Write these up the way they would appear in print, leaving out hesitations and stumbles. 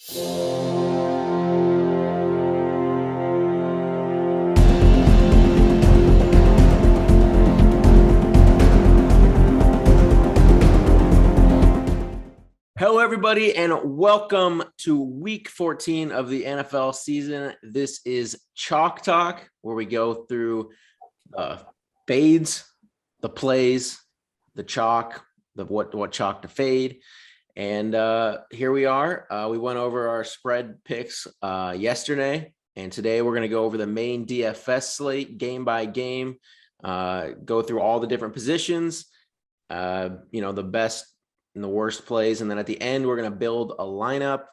Hello, everybody, and welcome to week 14 of the NFL season. This is Chalk Talk, where we go through fades, the plays, the chalk, the what chalk to fade. And here we are. We went over our spread picks yesterday, and today we're going to go over the main DFS slate game by game, go through all the different positions, the best and the worst plays. And then at the end, we're going to build a lineup.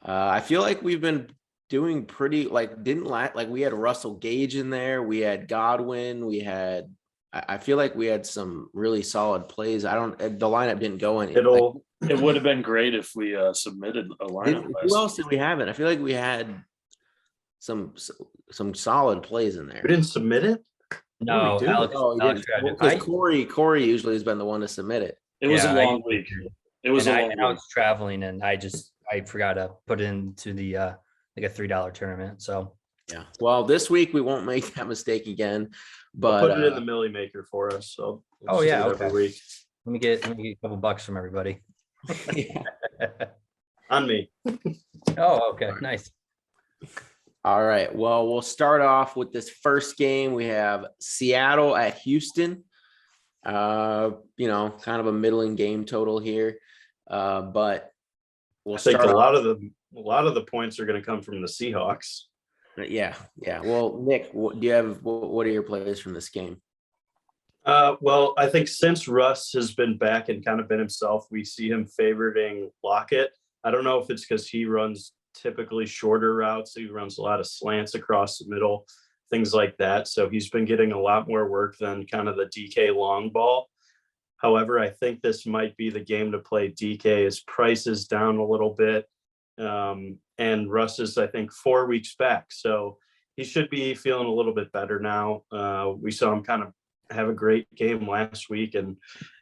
I feel like we've been doing pretty, we had Russell Gage in there. We had Godwin. I feel like we had some really solid plays. The lineup didn't go in. It would have been great if we submitted a lineup. Who else did we have it? I feel like we had some solid plays in there. We didn't submit it? No, Alex because Corey usually has been the one to submit it. It was a long week. It was I was traveling, and I forgot to put it into the a $3 tournament. So yeah. Well, this week we won't make that mistake again. But we'll put it in the Millie Maker for us. So okay. Every week. Let me get a couple bucks from everybody. On me. Oh, okay, nice. All right. Well, we'll start off with this first game. We have Seattle at Houston. Kind of a middling game total here. But we'll start. A lot of the points are going to come from the Seahawks. Yeah. Well, Nick, what are your plays from this game? Well, I think since Russ has been back and kind of been himself, we see him favoring Lockett. I don't know if it's because he runs typically shorter routes. He runs a lot of slants across the middle, things like that. So he's been getting a lot more work than kind of the DK long ball. However, I think this might be the game to play DK. His price is down a little bit. And Russ is, I think, 4 weeks back. So he should be feeling a little bit better now. We saw him kind of have a great game last week, and,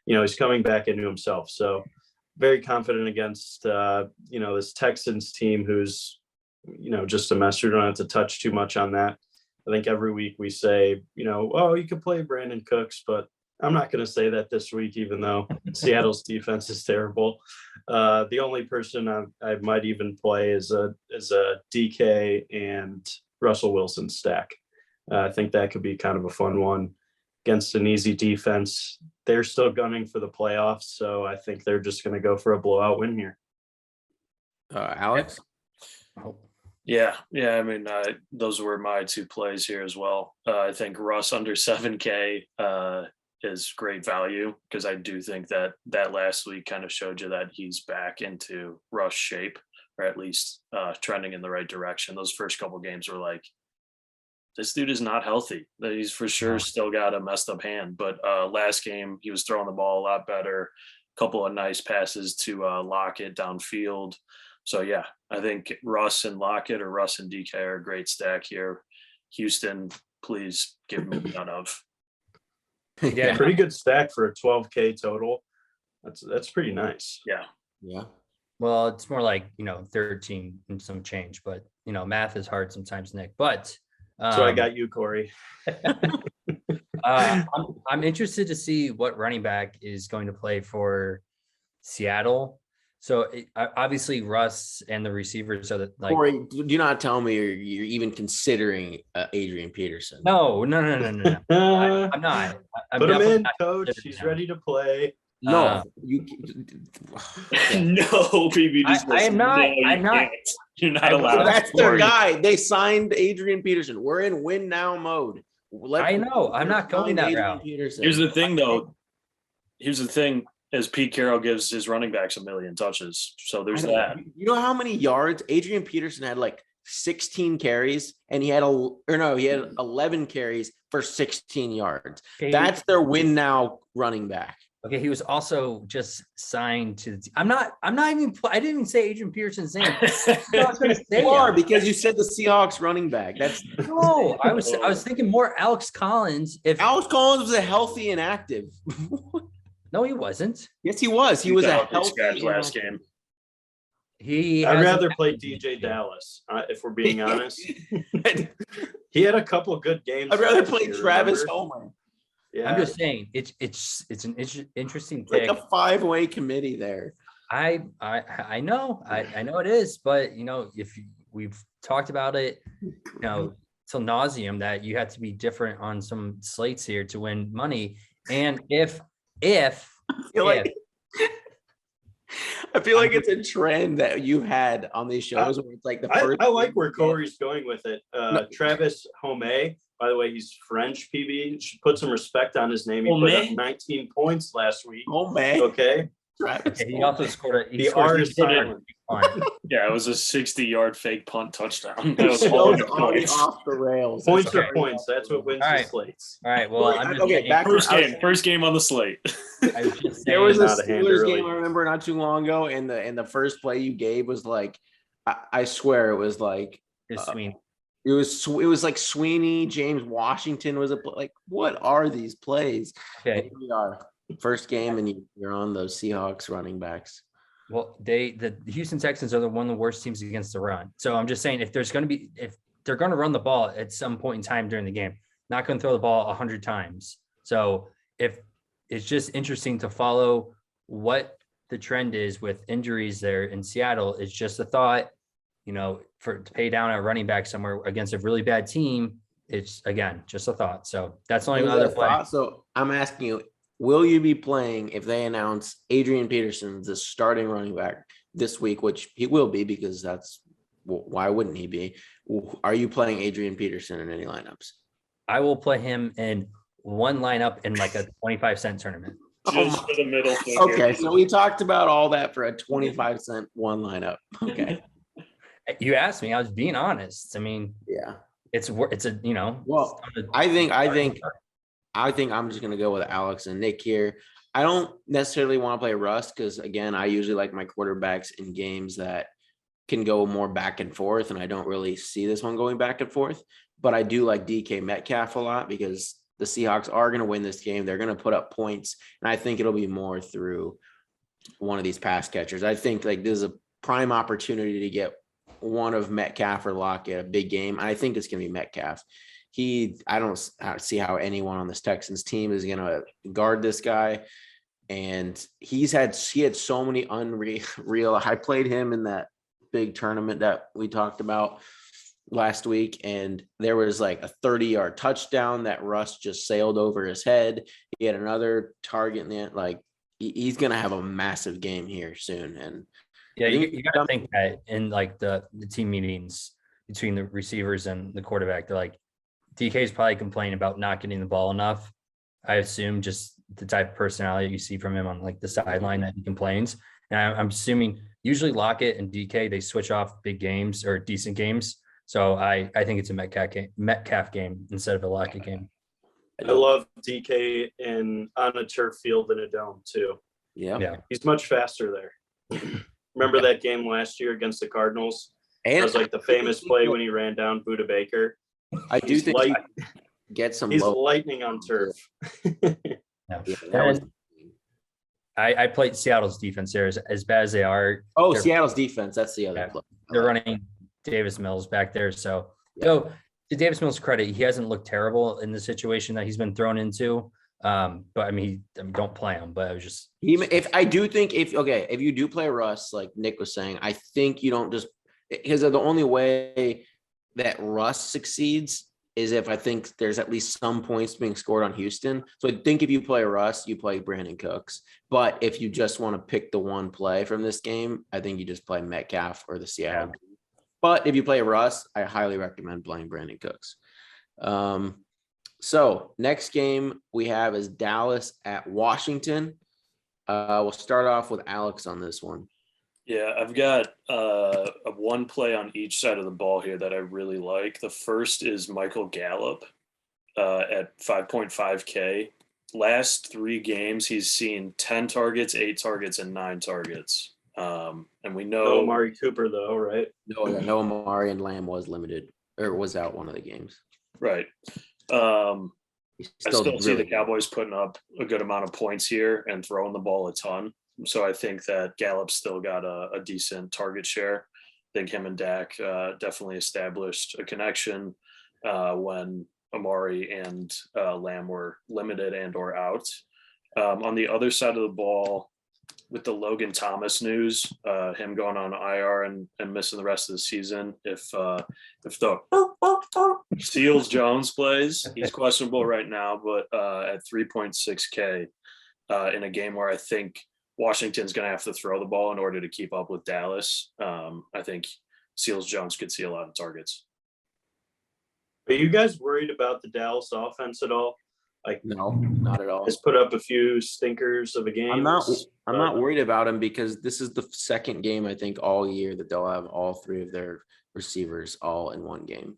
he's coming back into himself. So very confident against, this Texans team who's, just a mess. We don't have to touch too much on that. I think every week we say, you could play Brandon Cooks, but I'm not going to say that this week, even though Seattle's defense is terrible. The only person I might even play is a DK and Russell Wilson stack. I think that could be kind of a fun one against an easy defense. They're still gunning for the playoffs, so I think they're just going to go for a blowout win here. Alex? Yeah. I mean, those were my two plays here as well. I think Russ under 7K is great value, because I do think that last week kind of showed you that he's back into Russ shape, or at least trending in the right direction. Those first couple games were like, this dude is not healthy. He's for sure still got a messed up hand. But last game, he was throwing the ball a lot better. A couple of nice passes to Lockett downfield. So, yeah, I think Russ and Lockett or Russ and DK are a great stack here. Houston, please give me none of. Yeah, pretty good stack for a 12K total. That's pretty nice. Yeah. Well, it's more like 13 and some change, but math is hard sometimes, Nick. But so I got you, Corey. I'm interested to see what running back is going to play for Seattle. So obviously Russ and the receivers are the Corey, do not tell me you're even considering Adrian Peterson. No. I'm not. Put him in, coach. He's ready to play. No, No, baby. I am not. I'm not. You're not allowed. That's their guy. They signed Adrian Peterson. We're in win now mode. I know. I'm not going that route. Here's the thing, though. As Pete Carroll gives his running backs a million touches. So there's that. You know how many yards Adrian Peterson had? Like 16 carries, and he had 11 carries for 16 yards. Okay. That's their win now running back. Okay, he was also just signed to the team. I didn't even say Adrian Peterson's name. You are, because you said the Seahawks running back. I was thinking more Alex Collins. If Alex Collins was a healthy and active. No, he wasn't. Yes, he was. He was a healthy last game. He I'd hasn't- rather play DJ Dallas, if we're being honest. He had a couple of good games. I'd rather last play year, Travis remember? Homer. Yeah. I'm just saying it's an interesting Like pick. a 5-way committee there. I know it is, but we've talked about it, till nauseum that you have to be different on some slates here to win money. And if I feel like it's a trend that you had on these shows where it's like the first. I like where Corey's going with it. Travis Homey, by the way, he's French. PB should put some respect on his name. He put up 19 points last week. Oh man, Okay. Travis. he also scored a The R is silent. Yeah, it was a 60-yard fake punt touchdown. That The was show's all good already points. off the rails. Points That's are points. That's what wins All the right. slates. All right. Well, I'm just Okay, saying, back to- First game on the slate. I was just There was saying, a Not a hand Steelers early. game I remember not too long ago, and the first play you gave was like, I swear it was like it's sweet. it was like Sweeney, James Washington was like, what are these plays? And Okay. here we are, first game, and you're on those Seahawks running backs. Well, the Houston Texans are one of the worst teams against the run. So I'm just saying, if they're going to run the ball at some point in time during the game, not going to throw the ball 100 times. So if it's just interesting to follow what the trend is with injuries there in Seattle, it's just a thought, to pay down a running back somewhere against a really bad team. It's again, just a thought. So that's the only Was other that a play. thought? So I'm asking you, will you be playing if they announce Adrian Peterson the starting running back this week, which he will be because why wouldn't he be? Are you playing Adrian Peterson in any lineups? I will play him in one lineup in like a 25-cent tournament. Just for the middle finger. Okay, so we talked about all that for a 25-cent one lineup. Okay, You asked me, I was being honest. I mean, yeah. it's a, Well, I think I'm just gonna go with Alex and Nick here. I don't necessarily want to play Russ because again, I usually like my quarterbacks in games that can go more back and forth, and I don't really see this one going back and forth. But I do like DK Metcalf a lot because the Seahawks are going to win this game. They're going to put up points, and I think it'll be more through one of these pass catchers. I think like this is a prime opportunity to get one of Metcalf or Lockett, a big game. I think it's going to be Metcalf. I don't see how anyone on this Texans team is going to guard this guy. And he had so many unreal. I played him in that big tournament that we talked about last week, and there was like a 30-yard touchdown that Russ just sailed over his head. He had another target in the end. Like he's going to have a massive game here soon. And yeah, you got to think that in like the team meetings between the receivers and the quarterback, they're like, DK is probably complaining about not getting the ball enough. I assume just the type of personality you see from him on like the sideline that he complains. And I'm assuming usually Lockett and DK, they switch off big games or decent games. So I think it's a Metcalf game instead of a Lockett game. I love DK on a turf field in a dome too. yeah. He's much faster there. Remember that game last year against the Cardinals? It was like the famous play when he ran down Budda Baker. I do think he get some. He's lightning on turf. Yeah, I played Seattle's defense there as bad as they are. Seattle's defense. That's the other. Yeah, they're running Davis Mills back there. So, to Davis Mills' credit, he hasn't looked terrible in the situation that he's been thrown into. But I mean, don't play him. But I was just if you do play Russ, like Nick was saying, I think you don't just because the only way that Russ succeeds is if I think there's at least some points being scored on Houston. So I think if you play Russ, you play Brandon Cooks. But if you just want to pick the one play from this game, I think you just play Metcalf or the Seattle. Yeah. But if you play Russ, I highly recommend playing Brandon Cooks. So next game we have is Dallas at Washington. We'll start off with Alex on this one. Yeah, I've got a one play on each side of the ball here that I really like. The first is Michael Gallup at 5.5K. Last 3 games, he's seen 10 targets, 8 targets, and 9 targets. And we know no Amari Cooper though, right? No Amari, and Lamb was limited or was out one of the games. Right. I still see the Cowboys putting up a good amount of points here and throwing the ball a ton. So I think that Gallup's still got a decent target share. I think him and Dak definitely established a connection when Amari and Lamb were limited and or out. On the other side of the ball, with the Logan Thomas news, him going on IR and missing the rest of the season, if the Seals Jones plays, he's questionable right now, but at 3.6K in a game where I think Washington's going to have to throw the ball in order to keep up with Dallas, I think Seals Jones could see a lot of targets. Are you guys worried about the Dallas offense at all? Like, No, not at all. has put up a few stinkers of a game. I'm not worried about him because this is the second game I think all year that they'll have all three of their receivers all in one game.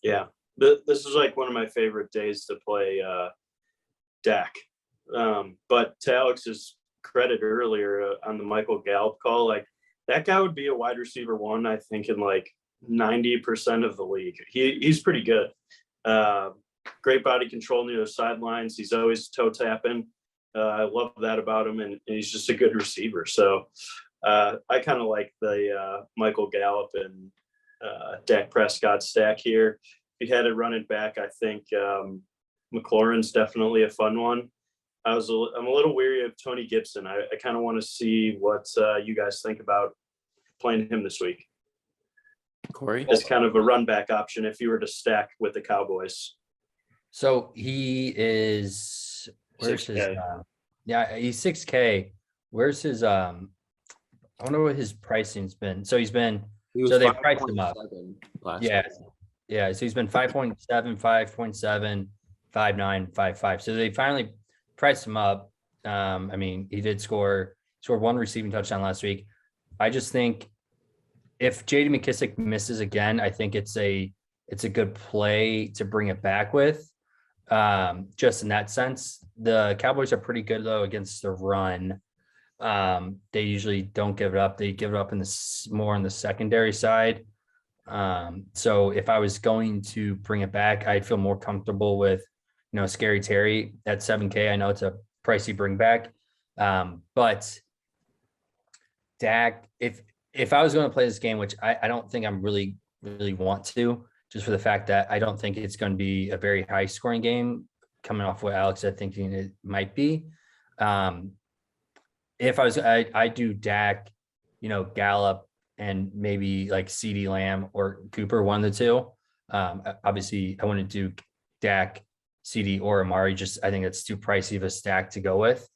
Yeah, this is like one of my favorite days to play Dak. But to Alex's credit earlier on the Michael Gallup call, like that guy would be a wide receiver one, I think, in like 90% of the league. He's pretty good. Great body control near the sidelines. He's always toe tapping. I love that about him, and he's just a good receiver. So I kind of like the Michael Gallup and Dak Prescott stack here. If you had to run it back, I think McLaurin's definitely a fun one. I'm a little weary of Tony Gibson. I kind of want to see what you guys think about playing him this week. Corey? As kind of a run back option if you were to stack with the Cowboys. So he is, where's 6K. he's 6K. Where's his, I wonder what his pricing's been. So he's been, so they priced him up. Yeah. Yeah. So he's been 5.7, 5.7, 5.9, 5.5. So they finally priced him up. I mean, he did scored one receiving touchdown last week. I just think if JD McKissic misses again, I think it's a good play to bring it back with. Just in that sense, the Cowboys are pretty good though against the run. They usually don't give it up. They give it up more on the secondary side. So if I was going to bring it back, I'd feel more comfortable with, Scary Terry at 7K. I know it's a pricey bring back. But Dak, if I was going to play this game, which I don't think I'm really want to, just for the fact that I don't think it's going to be a very high scoring game coming off what Alex said, thinking it might be. If I do Dak, Gallup and maybe like CD Lamb or Cooper, one of the two. Obviously I wouldn't do Dak, CD or Amari. I think it's too pricey of a stack to go with.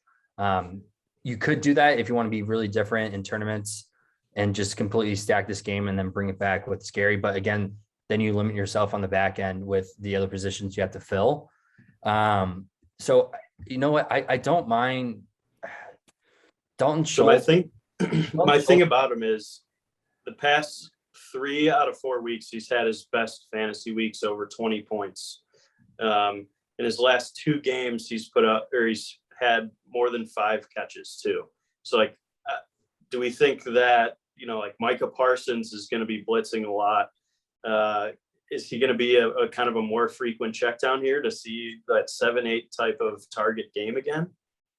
You could do that if you want to be really different in tournaments and just completely stack this game and then bring it back with Scary. But again, then you limit yourself on the back end with the other positions you have to fill. So you know what? I don't mind Dalton Schultz. So my thing about him is the past 3 out of 4 weeks, he's had his best fantasy weeks over 20 points. In his last 2 games, he's had more than 5 catches too. So do we think that, like Micah Parsons is going to be blitzing a lot? Is he going to be a kind of a more frequent check down here to see that 7-8 type of target game again?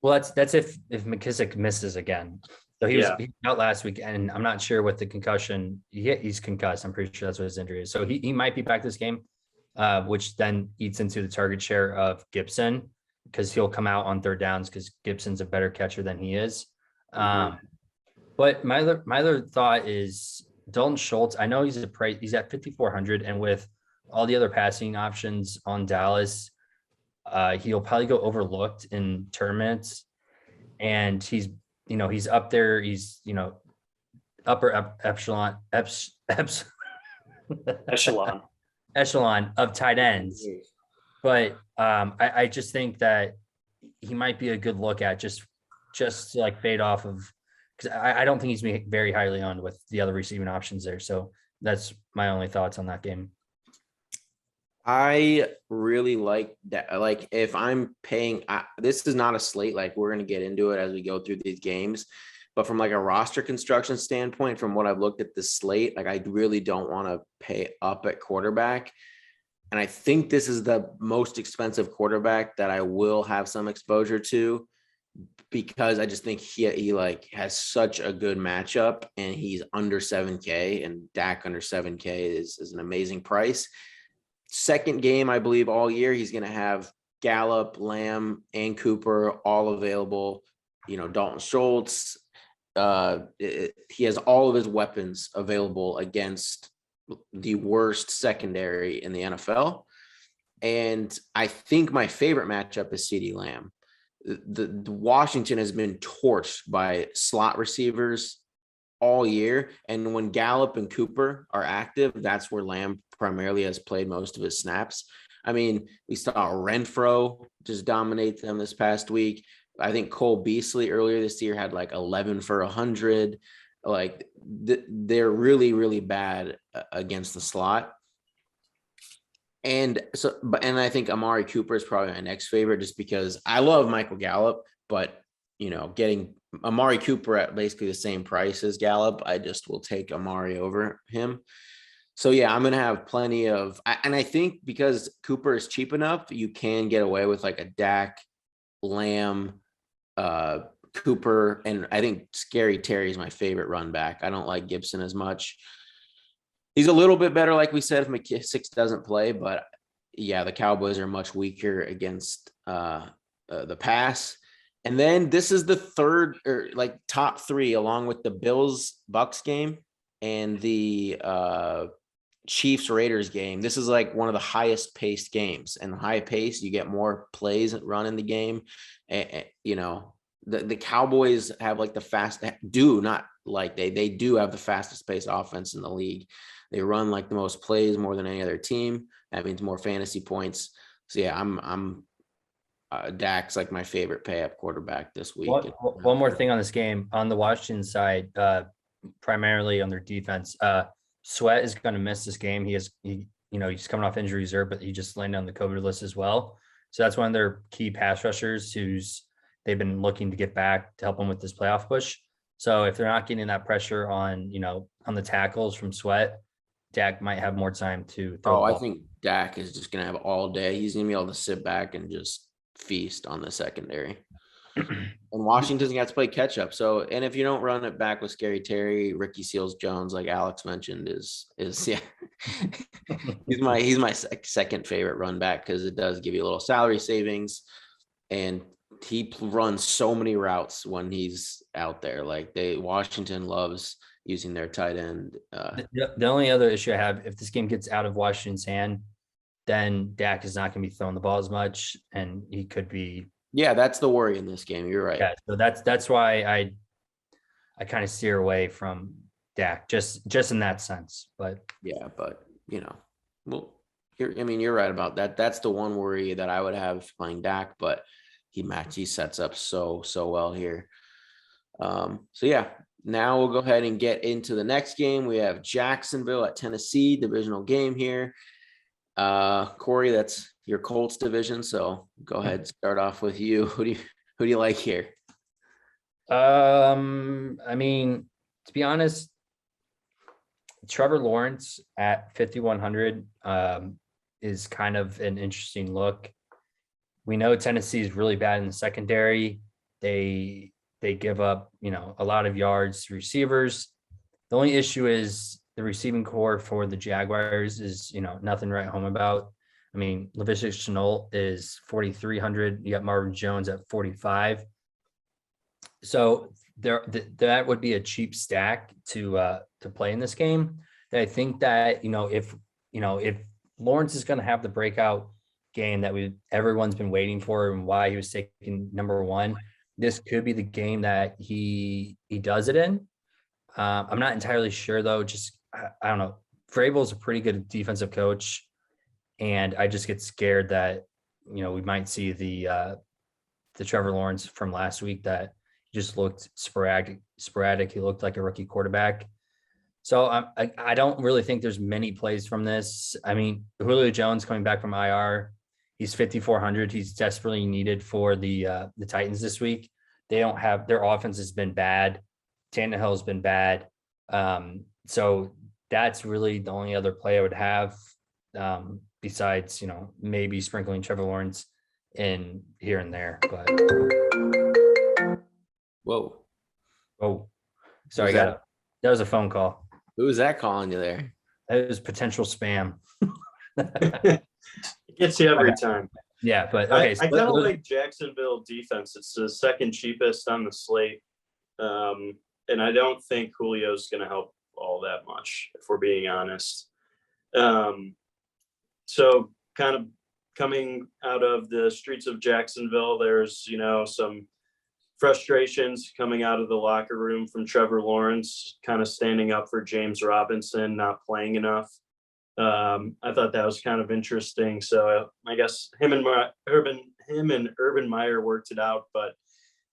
Well, that's if McKissic misses again. So he was out last week, and I'm not sure what the concussion. He's concussed. I'm pretty sure that's what his injury is. So he might be back this game, which then eats into the target share of Gibson because he'll come out on third downs because Gibson's a better catcher than he is. But my other thought is Dalton Schultz. I know he's at 5,400, and with all the other passing options on Dallas, he'll probably go overlooked in tournaments. And he's up there. He's upper echelon of tight ends. But I just think that he might be a good look at just to like fade off of, because I don't think he's very highly on with the other receiving options there. So that's my only thoughts on that game. I really like that. Like if I'm paying, this is not a slate. Like we're going to get into it as we go through these games, but from like a roster construction standpoint, from what I've looked at the slate, like I really don't want to pay up at quarterback. And I think this is the most expensive quarterback that I will have some exposure to. because I just think he like has such a good matchup, and he's under 7K, and Dak under 7K is an amazing price. Second game, I believe, all year, he's going to have Gallup, Lamb, and Cooper all available. Dalton Schultz. He has all of his weapons available against the worst secondary in the NFL. And I think my favorite matchup is CeeDee Lamb. The Washington has been torched by slot receivers all year. And when Gallup and Cooper are active, that's where Lamb primarily has played most of his snaps. I mean, we saw Renfro just dominate them this past week. I think Cole Beasley earlier this year had like 11 for 100. Like they're really, really bad against the slot. And I think Amari Cooper is probably my next favorite, just because I love Michael Gallup, but getting Amari Cooper at basically the same price as Gallup, I just will take Amari over him. So yeah, I'm going to have plenty of, and I think because Cooper is cheap enough, you can get away with like a Dak, Lamb, Cooper, and I think Scary Terry is my favorite run back. I don't like Gibson as much. He's a little bit better, like we said, if McKissick doesn't play, but yeah, the Cowboys are much weaker against the pass. And then this is the third, or like top three, along with the Bills-Bucks game and the Chiefs Raiders game. This is like one of the highest paced games, and high pace, you get more plays run in the game. And, the Cowboys have like they do have the fastest paced offense in the league. They run like the most plays more than any other team. That means more fantasy points. So yeah, I'm Dak's like my favorite pay up quarterback this week. One more thing on this game on the Washington side, primarily on their defense. Sweat is going to miss this game. He's coming off injury reserve, but he just landed on the COVID list as well. So that's one of their key pass rushers they've been looking to get back to help them with this playoff push. So if they're not getting that pressure on the tackles from Sweat, Dak might have more time to throw the ball. I think Dak is just going to have all day. He's going to be able to sit back and just feast on the secondary. And Washington's got to play catch up. So, and if you don't run it back with Scary Terry, Ricky Seals-Jones, like Alex mentioned, is yeah, he's my second favorite run back, because it does give you a little salary savings, and he runs so many routes when he's out there. Like Washington loves using their tight end. The only other issue I have, if this game gets out of Washington's hand, then Dak is not going to be throwing the ball as much, and he could be. Yeah, that's the worry in this game. You're right. Yeah, so that's why I kind of steer away from Dak, just in that sense. But yeah, but well, you're right about that. That's the one worry that I would have playing Dak, but he sets up so well here. So yeah, now we'll go ahead and get into the next game. We have Jacksonville at Tennessee, divisional game here. Corey, that's your Colts division, so go ahead, start off with you. Who do you like here? I mean, to be honest, Trevor Lawrence at 5,100 is kind of an interesting look. We know Tennessee is really bad in the secondary. They give up, a lot of yards to receivers. The only issue is the receiving core for the Jaguars is, nothing to write home about. I mean, Laviska Shenault is 4,300. You got Marvin Jones at 45. So that would be a cheap stack to play in this game. And I think that, if Lawrence is going to have the breakout game that everyone's been waiting for, and why he was taken number one, this could be the game that he does it in. I'm not entirely sure though. Just, I don't know. Vrabel's a pretty good defensive coach, and I just get scared that, we might see the Trevor Lawrence from last week that just looked sporadic. He looked like a rookie quarterback. So I don't really think there's many plays from this. I mean, Julio Jones coming back from IR, he's 5,400. He's desperately needed for the Titans this week. Their offense has been bad. Tannehill's been bad. So that's really the only other play I would have, besides, maybe sprinkling Trevor Lawrence in here and there. But Whoa. Oh, sorry, Was that- that was a phone call. Who was that calling you there? That was potential spam. It gets you every time. Yeah, but I okay. So kind of like Jacksonville defense. It's the second cheapest on the slate. And I don't think Julio's going to help all that much, if we're being honest. So kind of coming out of the streets of Jacksonville, there's, some frustrations coming out of the locker room from Trevor Lawrence, kind of standing up for James Robinson, not playing enough. I thought that was kind of interesting. So I guess him and Urban Meyer worked it out, but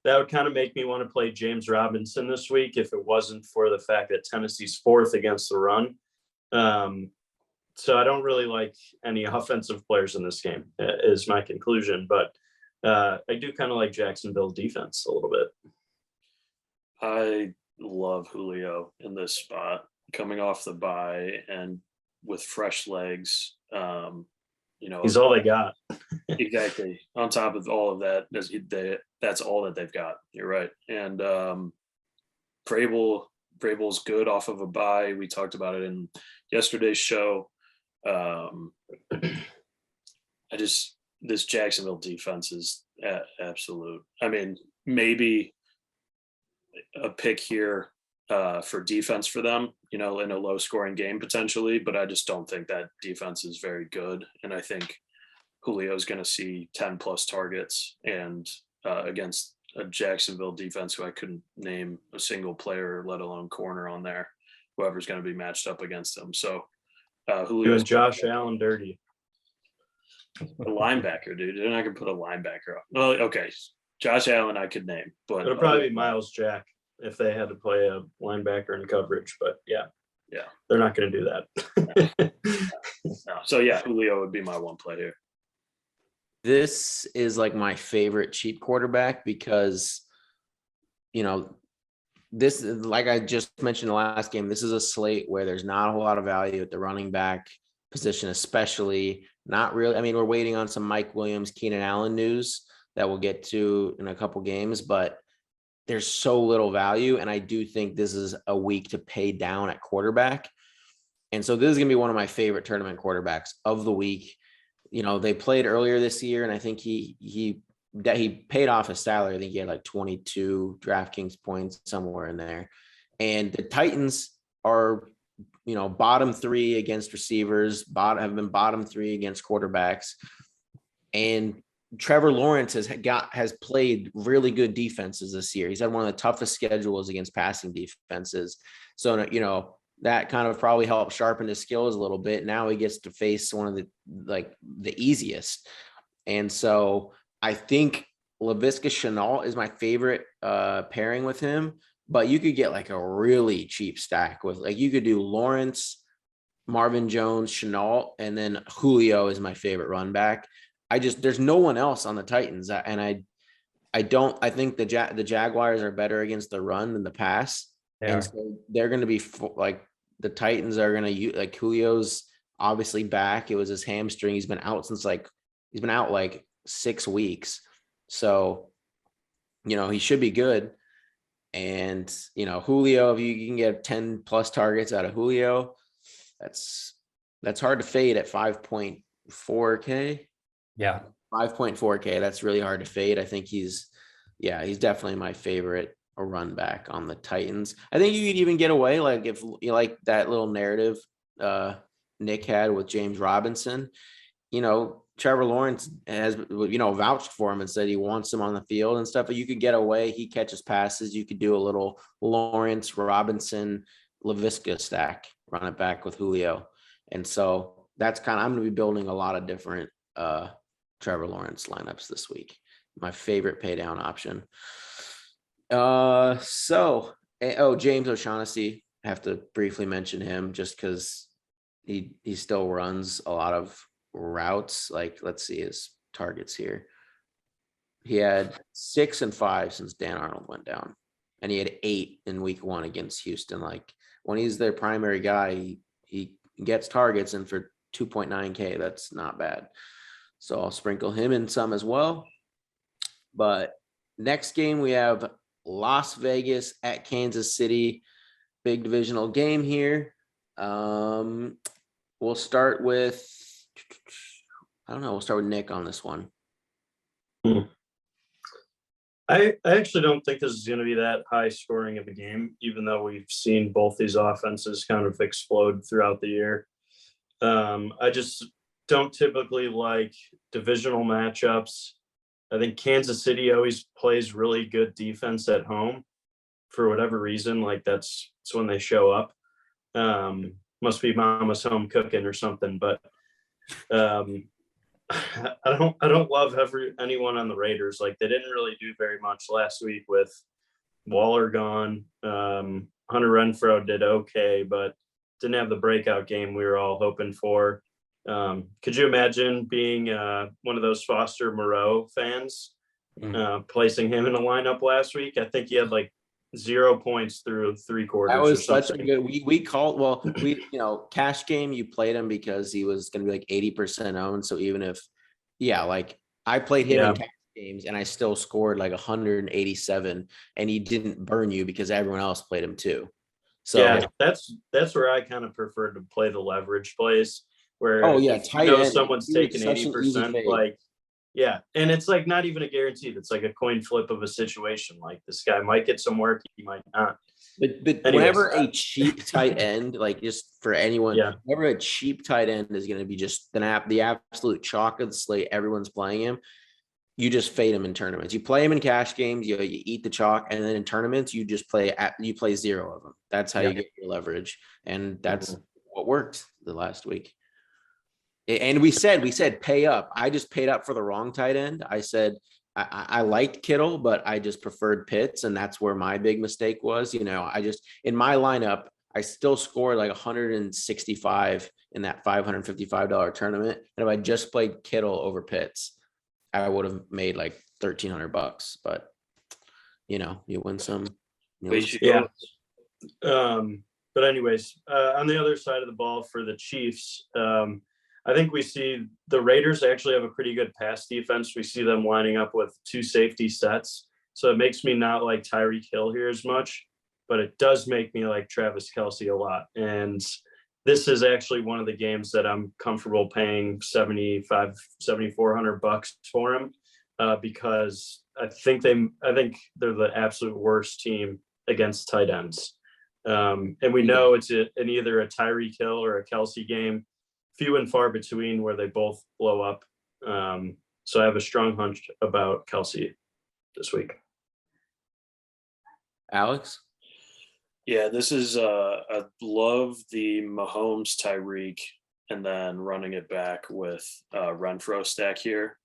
that would kind of make me want to play James Robinson this week if it wasn't for the fact that Tennessee's fourth against the run. So I don't really like any offensive players in this game, is my conclusion. But I do kind of like Jacksonville defense a little bit. I love Julio in this spot, coming off the bye and with fresh legs. He's all they got. Exactly. On top of all of that, that's all that they've got. You're right. And Vrabel's good off of a bye. We talked about it in yesterday's show. This Jacksonville defense is absolute. I mean, maybe a pick here for defense for them, in a low scoring game potentially, but I just don't think that defense is very good. And I think Julio's going to see 10 plus targets and against a Jacksonville defense who I couldn't name a single player, let alone corner on there, whoever's going to be matched up against them. So Julio and Josh Allen dirty. A linebacker, dude. They're not going to put a linebacker up. Well, okay. Josh Allen I could name, but it'll probably be Miles Jack if they had to play a linebacker in coverage, but yeah, they're not going to do that. No. So yeah, Julio would be my one play here. This is like my favorite cheap quarterback because, this, like I just mentioned the last game, this is a slate where there's not a whole lot of value at the running back position, especially not really. I mean, we're waiting on some Mike Williams, Keenan Allen news that we'll get to in a couple games, but there's so little value. And I do think this is a week to pay down at quarterback. And so this is going to be one of my favorite tournament quarterbacks of the week. They played earlier this year, and I think he paid off his salary. I think he had like 22 DraftKings points somewhere in there. And the Titans are, bottom three against receivers, have been bottom three against quarterbacks. And Trevor Lawrence has played really good defenses this year. He's had one of the toughest schedules against passing defenses. So, that kind of probably helped sharpen his skills a little bit. Now he gets to face one of the easiest. And so I think Laviska Shenault is my favorite pairing with him, but you could get like a really cheap stack with, like, you could do Lawrence, Marvin Jones, Shenault, and then Julio is my favorite run back. There's no one else on the Titans. And I think the Jaguars are better against the run than the pass. And so they're going to be like, the Titans are going to use, like, Julio's obviously back. It was his hamstring. He's been out he's been out like 6 weeks. So, he should be good. And, Julio, if you can get 10 plus targets out of Julio, that's hard to fade at 5.4K. Yeah. 5.4K. That's really hard to fade. I think he's definitely my favorite run back on the Titans. I think you could even get away, like, if you like that little narrative Nick had with James Robinson. Trevor Lawrence has, vouched for him and said he wants him on the field and stuff, but you could get away. He catches passes. You could do a little Lawrence, Robinson, Laviska stack, run it back with Julio. And so that's I'm going to be building a lot of different Trevor Lawrence lineups this week. My favorite pay down option. James O'Shaughnessy, I have to briefly mention him just because he still runs a lot of routes. Like, let's see his targets here. He had 6 and 5 since Dan Arnold went down, and he had 8 in week 1 against Houston. Like, when he's their primary guy, he gets targets, and for 2.9K, that's not bad. So I'll sprinkle him in some as well. But next game we have Las Vegas at Kansas City. Big divisional game here. We'll start with, I don't know, we'll start with Nick on this one. I actually don't think this is going to be that high scoring of a game, even though we've seen both these offenses kind of explode throughout the year. I just don't typically like divisional matchups. I think Kansas City always plays really good defense at home for whatever reason. Like that's when they show up. Must be mama's home cooking or something, but I don't love anyone on the Raiders. Like they didn't really do very much last week with Waller gone. Hunter Renfrow did okay, but didn't have the breakout game we were all hoping for. Could you imagine being one of those Foster Moreau fans, placing him in a lineup last week? I think he had like 0 points through 3 quarters. That was such a good. We called. Well, cash game. You played him because he was going to be like 80% owned. So even if, like I played him in cash games and I still scored like 187, and he didn't burn you because everyone else played him too. So that's where I kind of prefer to play the leverage plays. Where tight end, someone's taking 80%, like and it's like not even a guarantee. It's like a coin flip of a situation. Like this guy might get some work, he might not. But whenever a cheap tight end, like just for anyone, whenever a cheap tight end is going to be just the absolute chalk of the slate, everyone's playing him. You just fade him in tournaments. You play him in cash games, you eat the chalk, and then in tournaments you just play 0 of them. That's how you get your leverage, and that's what worked the last week. And we said pay up. I just paid up for the wrong tight end. I said I liked Kittle, but I just preferred Pitts, and that's where my big mistake was. I just in my lineup, I still scored like 165 in that $555 tournament, and if I just played Kittle over Pitts, I would have made like $1,300. But you win some. But anyways, on the other side of the ball for the Chiefs, I think we see the Raiders actually have a pretty good pass defense. We see them lining up with 2 safety sets. So it makes me not like Tyreek Hill here as much, but it does make me like Travis Kelce a lot. And this is actually one of the games that I'm comfortable paying $7,400 for him, because I think they're the absolute worst team against tight ends. And we know it's in either a Tyreek Hill or a Kelce game. Few and far between where they both blow up. So I have a strong hunch about Kelce this week. Alex? Yeah, this is I love the Mahomes Tyreek and then running it back with Renfrow stack here.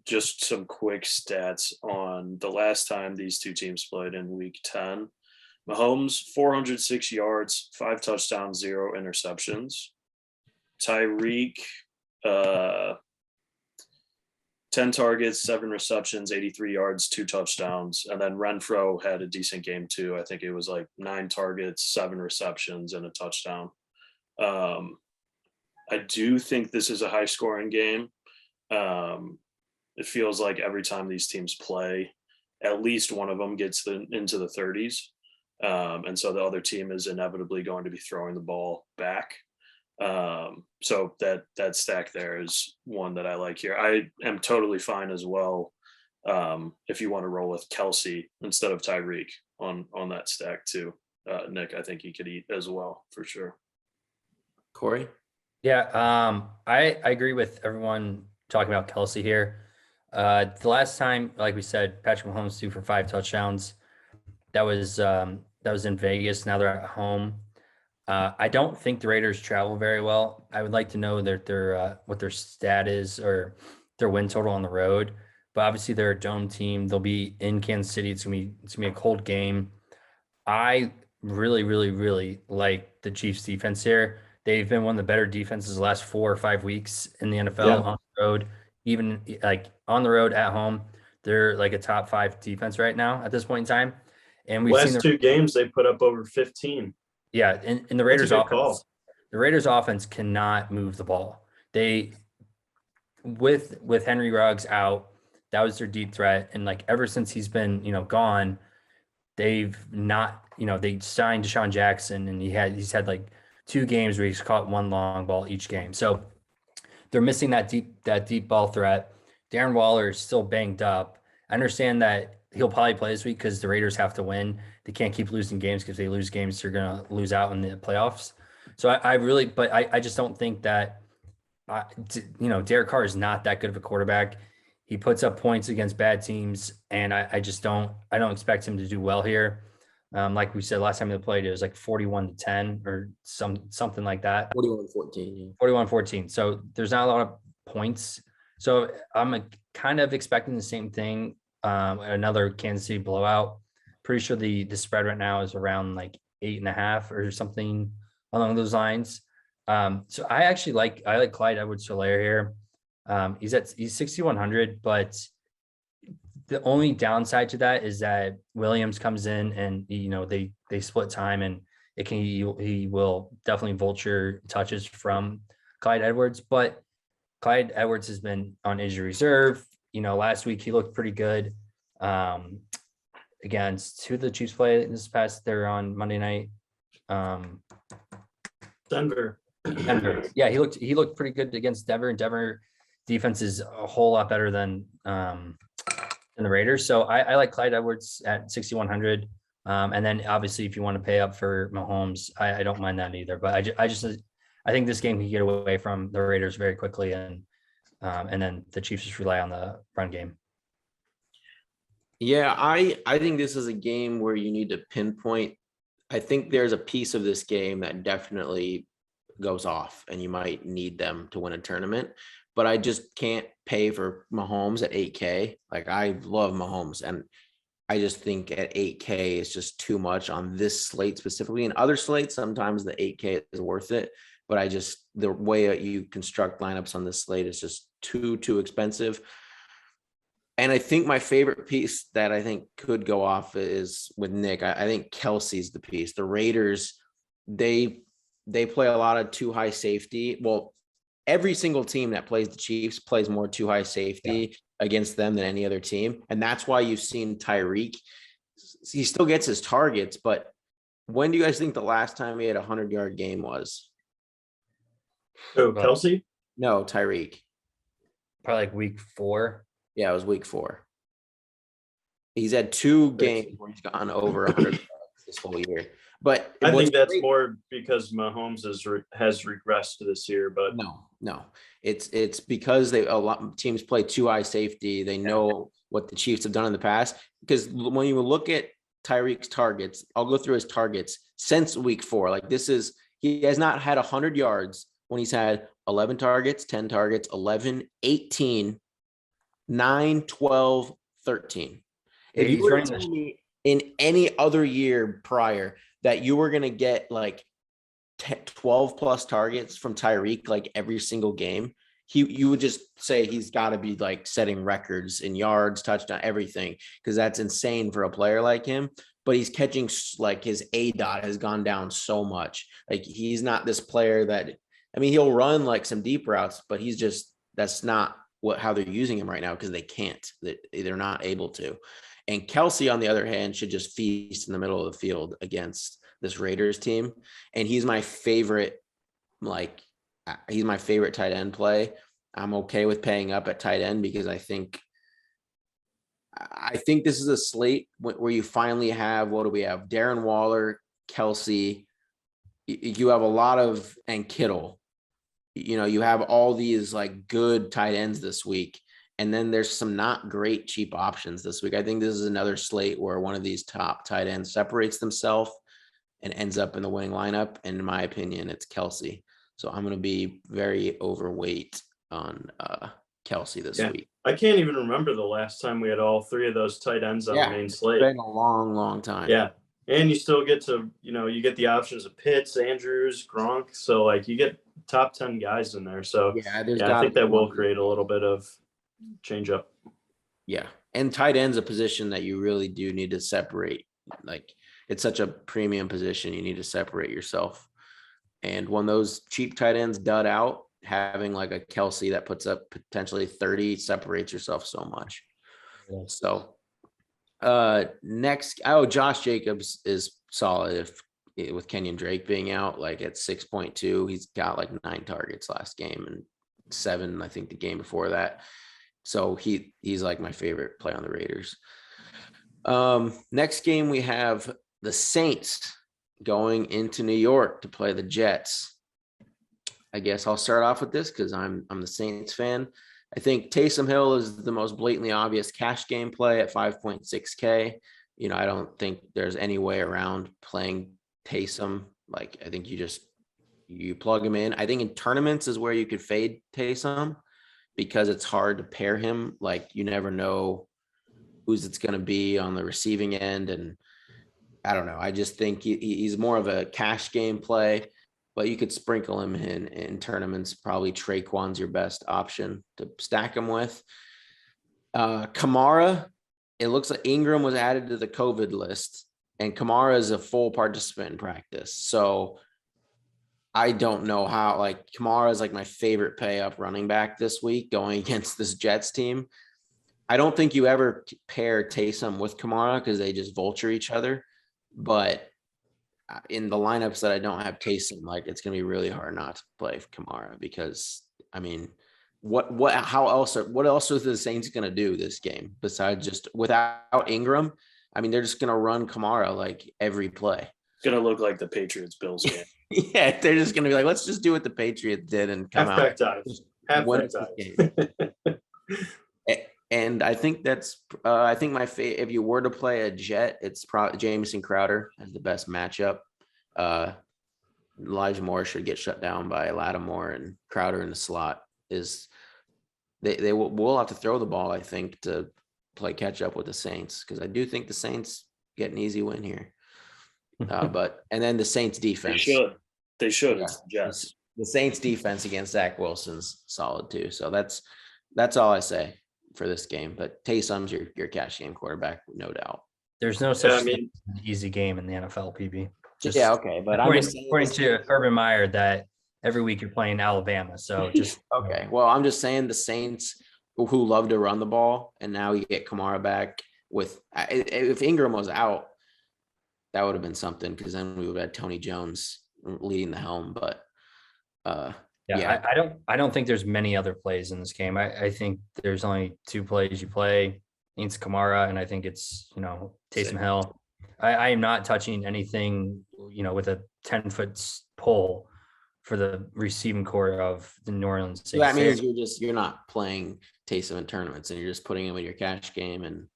Just some quick stats on the last time these two teams played in week 10. Mahomes, 406 yards, 5 touchdowns, 0 interceptions. Tyreek, 10 targets, 7 receptions, 83 yards, 2 touchdowns. And then Renfrow had a decent game too. I think it was like 9 targets, 7 receptions, and a touchdown. I do think this is a high scoring game. It feels like every time these teams play, at least one of them gets into the 30s. And so the other team is inevitably going to be throwing the ball back. So that stack there is one that I like here. I am totally fine as well. If you want to roll with Kelce instead of Tyreek on that stack too. Nick, I think he could eat as well for sure. Corey? Yeah, I agree with everyone talking about Kelce here. The last time, like we said, Patrick Mahomes threw for 5 touchdowns. That was in Vegas. Now they're at home. I don't think the Raiders travel very well. I would like to know their what their stat is or their win total on the road. But obviously they're a dome team. They'll be in Kansas City. It's gonna be a cold game. I really, really, really like the Chiefs defense here. They've been one of the better defenses the last 4 or 5 weeks in the NFL on the road. Even like on the road at home, they're like a top 5 defense right now at this point in time. And we've seen last 2 games they put up over 15. Yeah, and the Raiders offense cannot move the ball. They with Henry Ruggs out, That was their deep threat. And like ever since he's been, gone, they've not, they signed Deshaun Jackson and he's had like 2 games where he's caught one long ball each game. So they're missing that deep ball threat. Darren Waller is still banged up. I understand that he'll probably play this week because the Raiders have to win. They can't keep losing games because they lose games, they're gonna lose out in the playoffs. So I just don't think that Derek Carr is not that good of a quarterback. He puts up points against bad teams, and I don't expect him to do well here. Like we said last time they played, it was like 41-10 or something like that. 41-14. 41-14. So there's not a lot of points. So I'm kind of expecting the same thing. Another Kansas City blowout. Pretty sure the spread right now is around like 8.5 or something along those lines. So I like Clyde Edwards-Helaire here. He's 6,100, but the only downside to that is that Williams comes in and they split time, and he will definitely vulture touches from Clyde Edwards. But Clyde Edwards has been on injury reserve. Last week he looked pretty good against who the Chiefs play this past. They're on Monday night. Denver. Yeah, he looked pretty good against Denver, and Denver defense is a whole lot better than the Raiders. So I like Clyde Edwards at 6,100. And then obviously if you want to pay up for Mahomes, I don't mind that either. But I think this game can get away from the Raiders very quickly, and then the Chiefs just rely on the run game. Yeah, I think this is a game where you need to pinpoint. I think there's a piece of this game that definitely goes off, and you might need them to win a tournament. But I just can't pay for Mahomes at 8K. Like, I love Mahomes, and I just think at 8K is just too much on this slate specifically. In other slates, sometimes the 8K is worth it. But the way that you construct lineups on this slate is just too expensive. And I think my favorite piece that I think could go off is with Nick. I think Kelsey's the piece. The Raiders, they play a lot of too high safety. Well, every single team that plays the Chiefs plays more too high safety against them than any other team. And that's why you've seen Tyreek. He still gets his targets, but when do you guys think the last time he had a 100-yard game was? Oh, Kelsey? No, Tyreek. Probably like week 4. Yeah, it was week 4. He's had 2 games where he's gone over 100 this whole year. But I think that's more because Mahomes has regressed this year. But no, it's because a lot of teams play too high safety. They know what the Chiefs have done in the past. Because when you look at Tyreek's targets, I'll go through his targets since week 4. Like, he has not had 100 yards when he's had 11 targets, 10 targets, 11, 18, 9, 12, 13. If you were to tell me in any other year prior that you were going to get like 12 plus targets from Tyreek, like every single game, you would just say he's got to be like setting records in yards, touchdown, everything, because that's insane for a player like him. But he's catching, like, his ADOT has gone down so much. Like, he's not this player that, I mean, he'll run like some deep routes, but that's not how they're using him right now, because they can't. They're not able to. And Kelsey, on the other hand, should just feast in the middle of the field against this Raiders team. And he's my favorite tight end play. I'm okay with paying up at tight end because I think this is a slate where you finally have, what do we have? Darren Waller, Kelsey. You have a lot of, and Kittle. You have all these like good tight ends this week. And then there's some not great cheap options this week. I think this is another slate where one of these top tight ends separates themselves and ends up in the winning lineup. And in my opinion, it's Kelsey. So I'm going to be very overweight on Kelsey this week. I can't even remember the last time we had all 3 of those tight ends on the main slate. It's been a long time. Yeah. And you still get to, you get the options of Pitts, Andrews, Gronk. So like you get top 10 guys in there. So I think that will create a little bit of change up. Yeah. And tight end's a position that you really do need to separate. Like, it's such a premium position. You need to separate yourself. And when those cheap tight ends dud out, having like a Kelsey that puts up potentially 30 separates yourself so much. So next, Josh Jacobs is solid with Kenyon Drake being out, like at 6.2. He's got like 9 targets last game and 7, I think, the game before that. So he's like my favorite play on the Raiders. Next game, we have the Saints going into New York to play the Jets. I guess I'll start off with this because I'm the Saints fan. I think Taysom Hill is the most blatantly obvious cash game play at 5.6K. You know, I don't think there's any way around playing Taysom. Like, I think you plug him in. I think in tournaments is where you could fade Taysom because it's hard to pair him. Like, you never know who's it's going to be on the receiving end. And I don't know. I just think he's more of a cash game play, but you could sprinkle him in tournaments. Probably Traquan's your best option to stack him with. Kamara, it looks like Ingram was added to the COVID list, and Kamara is a full participant in practice. So I don't know how, like, Kamara is like my favorite pay up running back this week going against this Jets team. I don't think you ever pair Taysom with Kamara because they just vulture each other. But in the lineups that I don't have Taysom, like, it's going to be really hard not to play Kamara because, I mean, what else are the Saints going to do this game besides just without Ingram? I mean, they're just going to run Kamara like every play. It's going to look like the Patriots-Bills game. Yeah, they're just going to be like, let's just do what the Patriots did and come out. Half-back time. And I think that's I think if you were to play a Jet, it's probably Jamison Crowder has the best matchup. Elijah Moore should get shut down by Lattimore, and Crowder in the slot is they will have to throw the ball, I think, to play catch up with the Saints, because I do think the Saints get an easy win here. And then the Saints defense. They should. Yeah. It's the Jets. The Saints defense against Zach Wilson's solid too. So that's all I say for this game. But Taysom's your cash game quarterback, no doubt. There's no such thing as an easy game in the NFL, PB. Yeah, okay. But according to Urban Meyer, that every week you're playing Alabama. So just okay. Well, I'm just saying the Saints who love to run the ball, and now you get Kamara back with if Ingram was out, that would have been something, because then we would have had Tony Jones leading the helm. But yeah. I don't think there's many other plays in this game. I think there's only 2 plays you play. It's Kamara, and I think it's, Taysom Hill. I am not touching anything, with a 10-foot pole for the receiving core of the New Orleans Saints. So that means you're not playing Taysom in tournaments, and you're just putting him in your cash game, and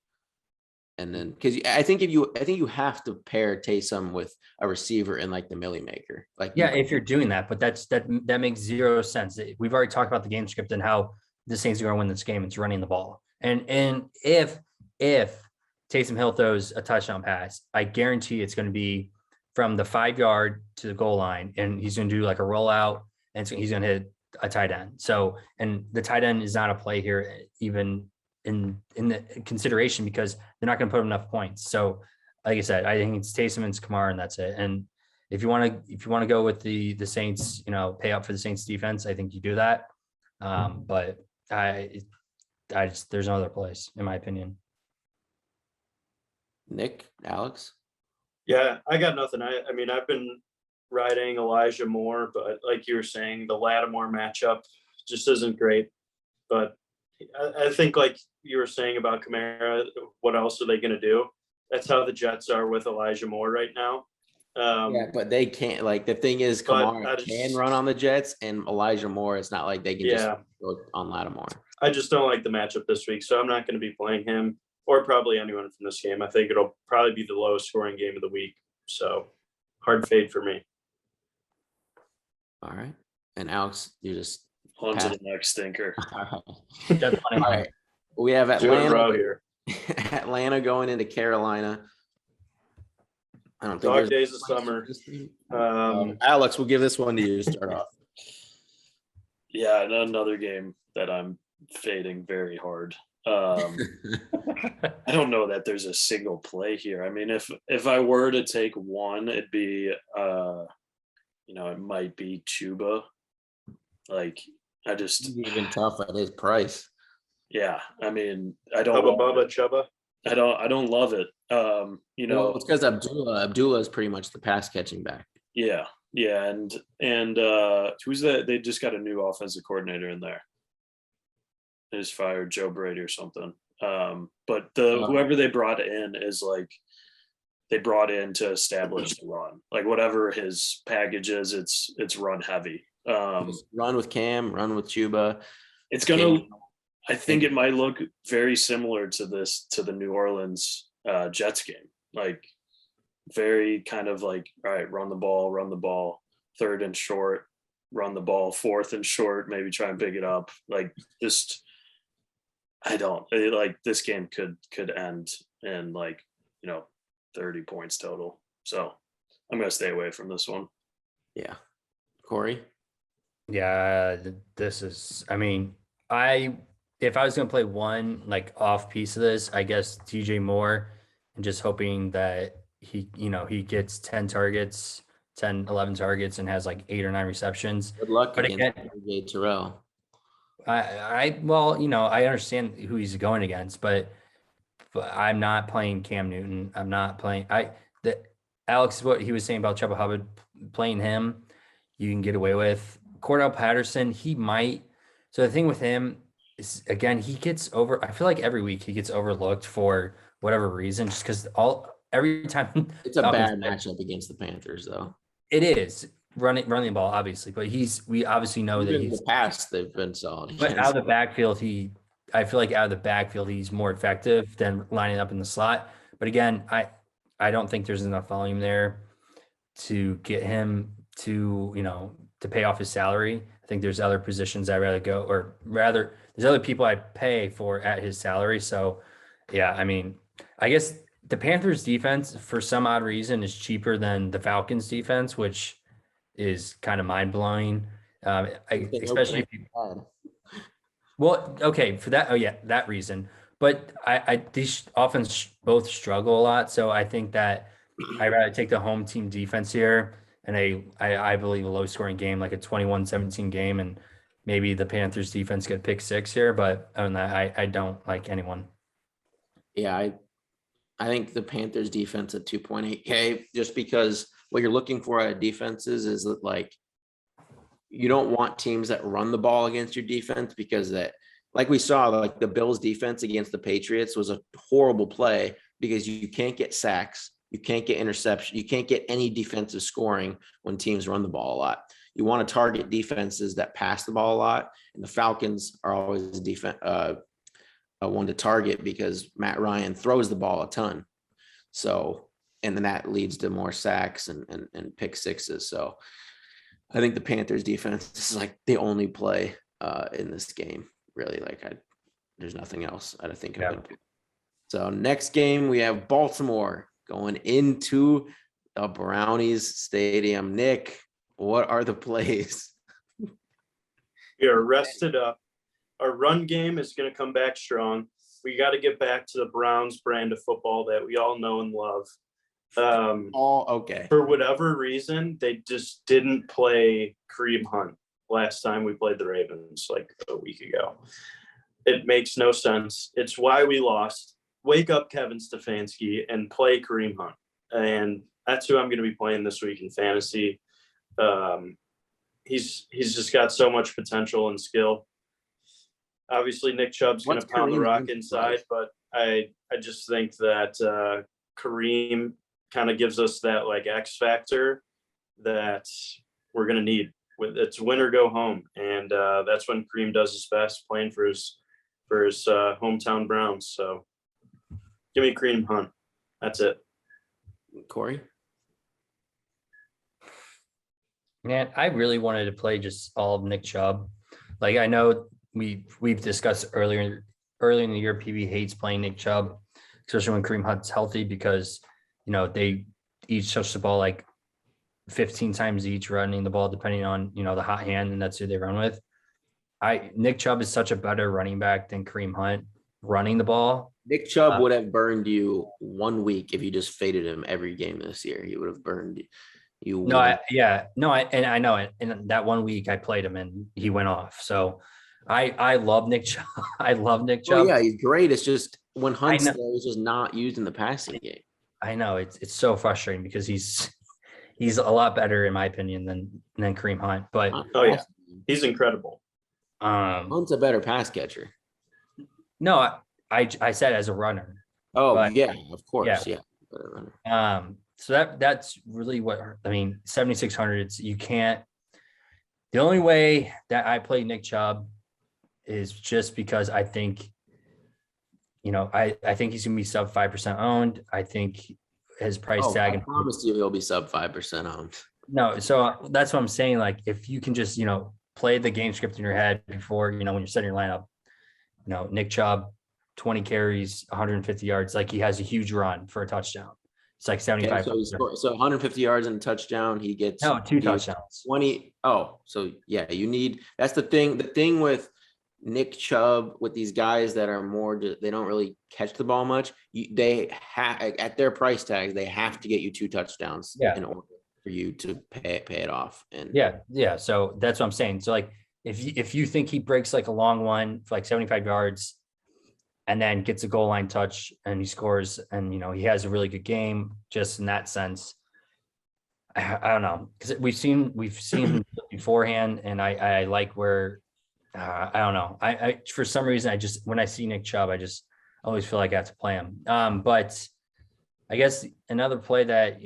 then because I think you have to pair Taysom with a receiver in like the Millie Maker. Like, yeah, if you're doing that, but that makes zero sense. We've already talked about the game script and how the Saints are going to win this game. It's running the ball, and if Taysom Hill throws a touchdown pass, I guarantee it's going to be from the 5-yard to the goal line, and he's going to do like a rollout, and he's going to hit a tight end. So, and the tight end is not a play here, even in the consideration, because they're not going to put enough points. So, like I said, I think it's Taysom and Kamara, and that's it. And if you want to go with the Saints, pay up for the Saints defense, I think you do that. But there's no other place, in my opinion. Nick, Alex? Yeah, I got nothing. I mean, I've been riding Elijah Moore, but like you were saying, the Lattimore matchup just isn't great. But I think, like you were saying about Kamara, what else are they going to do? That's how the Jets are with Elijah Moore right now. Yeah, but they can't. Like, the thing is, Kamara can run on the Jets, and Elijah Moore, it's not like they can just go on Lattimore. I just don't like the matchup this week, so I'm not going to be playing him, or probably anyone from this game. I think it'll probably be the lowest scoring game of the week. So hard fade for me. All right. And Alex, you just on to the next stinker. All right. We have Atlanta here. Atlanta going into Carolina. I don't think Dog days of summer. Alex, we'll give this one to you to start off. Yeah, another game that I'm fading very hard. I don't know that there's a single play here. I mean, if I were to take one, it'd be it might be Chuba. Like, I just even tough at his price. Yeah, I mean, Hubba Bubba Chubba. I don't love it. Well, it's because Abdullah is pretty much the pass catching back. Yeah, yeah, and who's that? They just got a new offensive coordinator in there. They just fired Joe Brady or something. But whoever they brought in is like they brought in to establish the run. Like whatever his package is, it's run heavy. Run with Cam, run with Chuba. It's gonna. I think it might look very similar to the New Orleans Jets game. Like very kind of like, all right, run the ball, 3rd and short, run the ball, 4th and short, maybe try and pick it up. Like just, like this game could end in like, 30 points total. So I'm going to stay away from this one. Yeah. Corey? Yeah, this is, I mean, if I was going to play one like off piece of this, I guess DJ Moore, and just hoping that he gets 10 targets, 10, 11 targets and has like 8 or 9 receptions. Good luck But against again, AJ Terrell. I understand who he's going against, but I'm not playing Cam Newton. I'm not playing Alex, what he was saying about Chuba Hubbard, playing him, you can get away with. Cordell Patterson, he might. So the thing with him is, again, he gets I feel like every week he gets overlooked for whatever reason, just because every time it's a bad matchup against the Panthers, though. It is running the ball, obviously, but we obviously know that he's in the past they've been solid. But out of the backfield, I feel like out of the backfield he's more effective than lining up in the slot. But again, I don't think there's enough volume there to get him to to pay off his salary. I think there's other positions I'd rather go, or rather, there's other people I'd pay for at his salary. So, yeah, I mean, I guess the Panthers defense, for some odd reason, is cheaper than the Falcons defense, which is kind of mind blowing. Especially if you, well, okay, for that. Oh yeah, that reason. But these offense both struggle a lot. So I think that I'd rather take the home team defense here, and I believe a low scoring game, like a 21-17 game, and maybe the Panthers defense get pick 6 here. But other than that, I don't like anyone. Yeah, I think the Panthers defense at 2.8K, just because what you're looking for out of defenses is that, like, you don't want teams that run the ball against your defense, because that, like we saw, like the Bills defense against the Patriots was a horrible play, because you can't get sacks, you can't get interception, you can't get any defensive scoring when teams run the ball a lot. You want to target defenses that pass the ball a lot, and the Falcons are always one to target because Matt Ryan throws the ball a ton. So, and then that leads to more sacks and pick sixes. So I think the Panthers defense is like the only play in this game, really. Like there's nothing else I think of. Yeah. So next game, we have Baltimore going into the Brownies Stadium. Nick, what are the plays? We are rested up. Our run game is going to come back strong. We got to get back to the Browns brand of football that we all know and love. Okay. For whatever reason, they just didn't play Kareem Hunt last time we played the Ravens, like a week ago. It makes no sense. It's why we lost. Wake up, Kevin Stefanski, and play Kareem Hunt. And that's who I'm going to be playing this week in fantasy. He's just got so much potential and skill. Obviously, Nick Chubb's going to pound the rock inside, but I just think that Kareem kind of gives us that like X factor that we're going to need. It's win or go home, and that's when Kareem does his best, playing for his hometown Browns. So give me Kareem Hunt. That's it. Corey? Man, I really wanted to play just all of Nick Chubb. Like, I know we've discussed earlier in the year, PB hates playing Nick Chubb, especially when Kareem Hunt's healthy, because they each touch the ball like 15 times each, running the ball depending on the hot hand, and that's who they run with. Nick Chubb is such a better running back than Kareem Hunt running the ball. Nick Chubb would have burned you 1 week if you just faded him every game this year. He would have burned you. I know it. And that 1 week I played him and he went off. So I love Nick Chubb. I love Nick Oh Chubb. yeah, he's great. It's just when Hunt's know. there, he's just not used in the passing game. I know it's so frustrating because he's a lot better in my opinion than Kareem Hunt. But Oh yeah, he's incredible. Hunt's a better pass catcher. No, I said as a runner. Oh But, yeah, of course, yeah. Better runner. So that's really what I mean. 7,600. You can't. The only way that I play Nick Chubb is just because I think, I think he's gonna be sub 5% owned. I think his price tag. I promise you, he'll be sub 5% owned. No, so that's what I'm saying. Like, if you can just, play the game script in your head before, when you're setting your lineup, Nick Chubb, 20 carries, 150 yards, like he has a huge run for a touchdown. It's like 75. Okay, so 150 yards and a touchdown. He gets 2 touchdowns. 20. Oh, so yeah, that's the thing. The thing with Nick Chubb, with these guys that are more, they don't really catch the ball much. They have, at their price tags, they have to get you 2 touchdowns in order for you to pay it off. And yeah. So that's what I'm saying. So like, if you think he breaks like a long one for like 75 yards and then gets a goal line touch and he scores and, he has a really good game just in that sense. I don't know. Cause we've seen beforehand and I like where, I don't know. I for some reason, when I see Nick Chubb, I just always feel like I have to play him. But I guess another play that,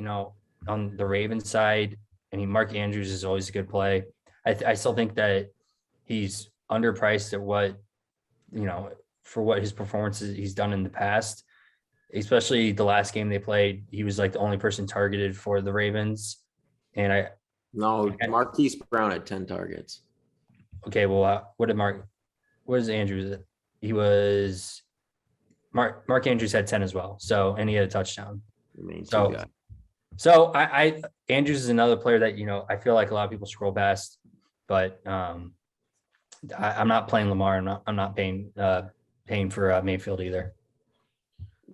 on the Ravens side, I mean, Mark Andrews is always a good play. I still think that he's underpriced at what, for what his performances he's done in the past, especially the last game they played. He was like the only person targeted for the Ravens. And Marquise Brown had 10 targets. Okay, well, what is Andrews? He was Mark Andrews had 10 as well. So, and he had a touchdown. So I Andrews is another player that, I feel like a lot of people scroll past, but I'm not playing Lamar. I'm not paying for Mayfield either.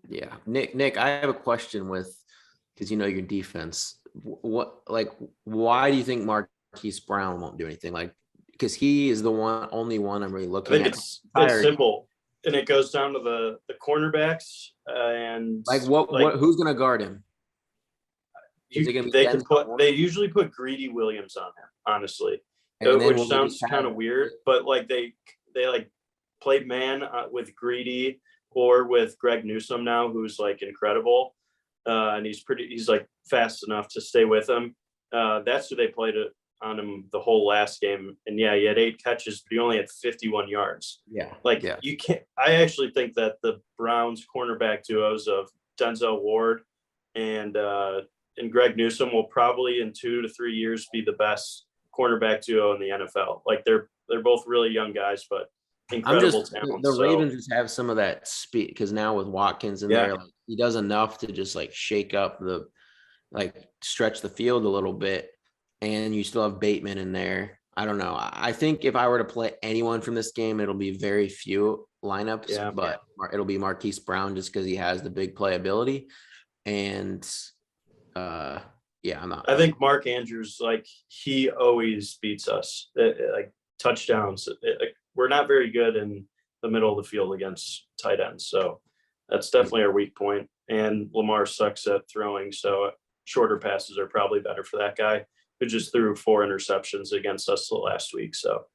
Yeah. Nick, I have a question because your defense. Why do you think Marquise Brown won't do anything? Like, because he is the only one I'm really looking at. It's simple, and it goes down to the cornerbacks and who's going to guard him? They usually put Greedy Williams on him, honestly, which sounds kind of weird, but like they like play man with Greedy or with Greg Newsome now, who's like incredible, and he's like fast enough to stay with him. That's who they played on him the whole last game, and he had 8 catches, but he only had 51 yards. You can't. I actually think that the Browns cornerback duos of Denzel Ward and Greg Newsome will probably in 2 to 3 years be the best cornerback duo in the NFL. Like they're both really young guys, but incredible talent. The Ravens just have some of that speed because now with Watkins in there, like, he does enough to just like shake up stretch the field a little bit, and you still have Bateman in there. I don't know. I think if I were to play anyone from this game, it'll be very few lineups, but it'll be Marquise Brown just because he has the big playability. And I'm not. I think Mark Andrews, like he always beats us, like touchdowns. We're not very good in the middle of the field against tight ends, so that's definitely our weak point. And Lamar sucks at throwing, so shorter passes are probably better for that guy who just threw 4 interceptions against us the last week. So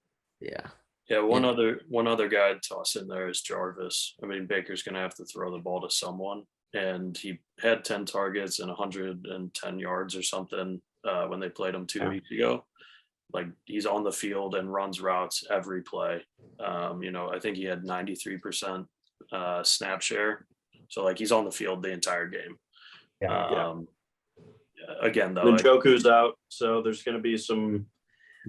one other guy to toss in there is Jarvis. I mean, Baker's going to have to throw the ball to someone, and he had 10 targets and 110 yards or something when they played him 2 weeks ago. Like, he's on the field and runs routes every play. I think he had 93% snap share. So like he's on the field the entire game. Again, though, Njoku's out, so there's going to be some.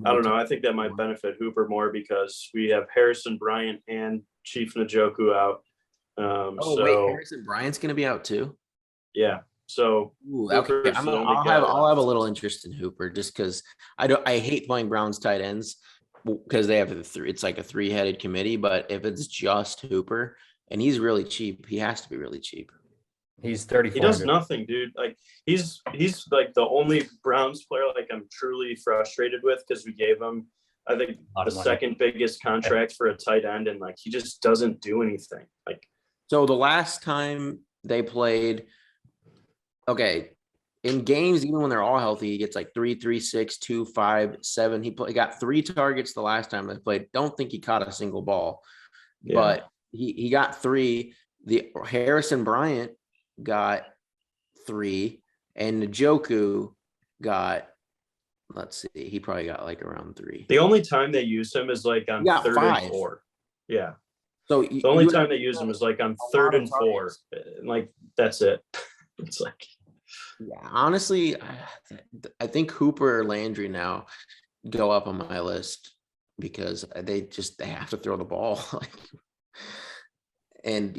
I don't know. I think that might benefit Hooper more because we have Harrison Bryant and Chief Njoku out. Harrison Bryant's going to be out too. Yeah. So okay. I'll have a little interest in Hooper just because I hate playing Browns tight ends because they have it's like a 3-headed committee. But if it's just Hooper and he's really cheap, he has to be really cheap. He's 34. He does nothing, dude. Like he's like the only Browns player like I'm truly frustrated with because we gave him I think lot the of money. second biggest contract for a tight end, and like he just doesn't do anything. Like So the last time they played, okay, in games, even when they're all healthy, he gets like 3, 3, 6, 2, 5, 7. He got 3 targets the last time they played. Don't think he caught a single ball, but he got 3. The Harrison Bryant got 3, and Njoku got, let's see, he probably got like around 3. the only time they use him is like on He got 3rd 5. and 4. Yeah. So The only time they use him is like on 3rd and 4. And like that's it. It's like yeah, honestly, I think Hooper or Landry now go up on my list because they have to throw the ball. And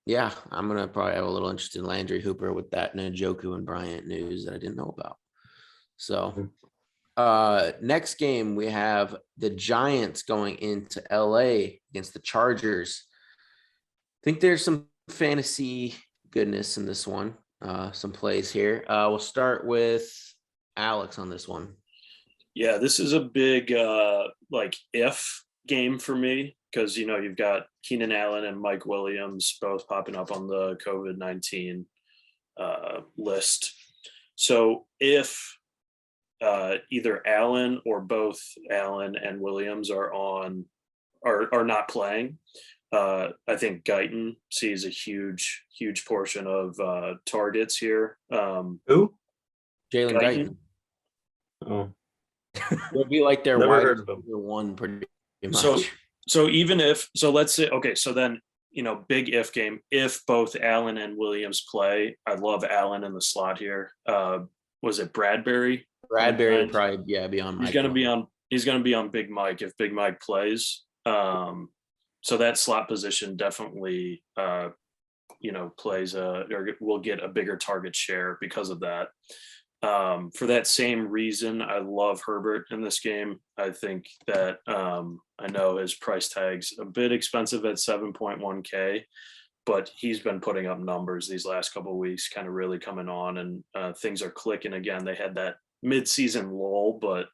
yeah, I'm gonna probably have a little interest in Landry, Hooper with that Njoku and Bryant news that I didn't know about. So next game we have the Giants going into LA against the Chargers. I think there's some fantasy goodness in this one. Some plays here. We'll start with Alex on this one. Yeah, this is a big like if game for me because you've got Keenan Allen and Mike Williams both popping up on the COVID-19 list. So if either Allen or both Allen and Williams are not playing, I think Guyton sees a huge portion of targets here. who? Jalen Guyton. Oh, It'll be like their never wide heard of him. receiver one pretty much. So even if let's say so then big if game, if both Allen and Williams play, I love Allen in the slot here. Was it Bradbury? Bradbury would probably be on Mike. He's gonna be on Big Mike if Big Mike plays. So that slot position definitely plays or will get a bigger target share because of that. For that same reason, I love Herbert in this game. I think that I know his price tag's a bit expensive at 7.1K, but he's been putting up numbers these last couple of weeks, kind of really coming on, and things are clicking again. They had that mid-season lull, but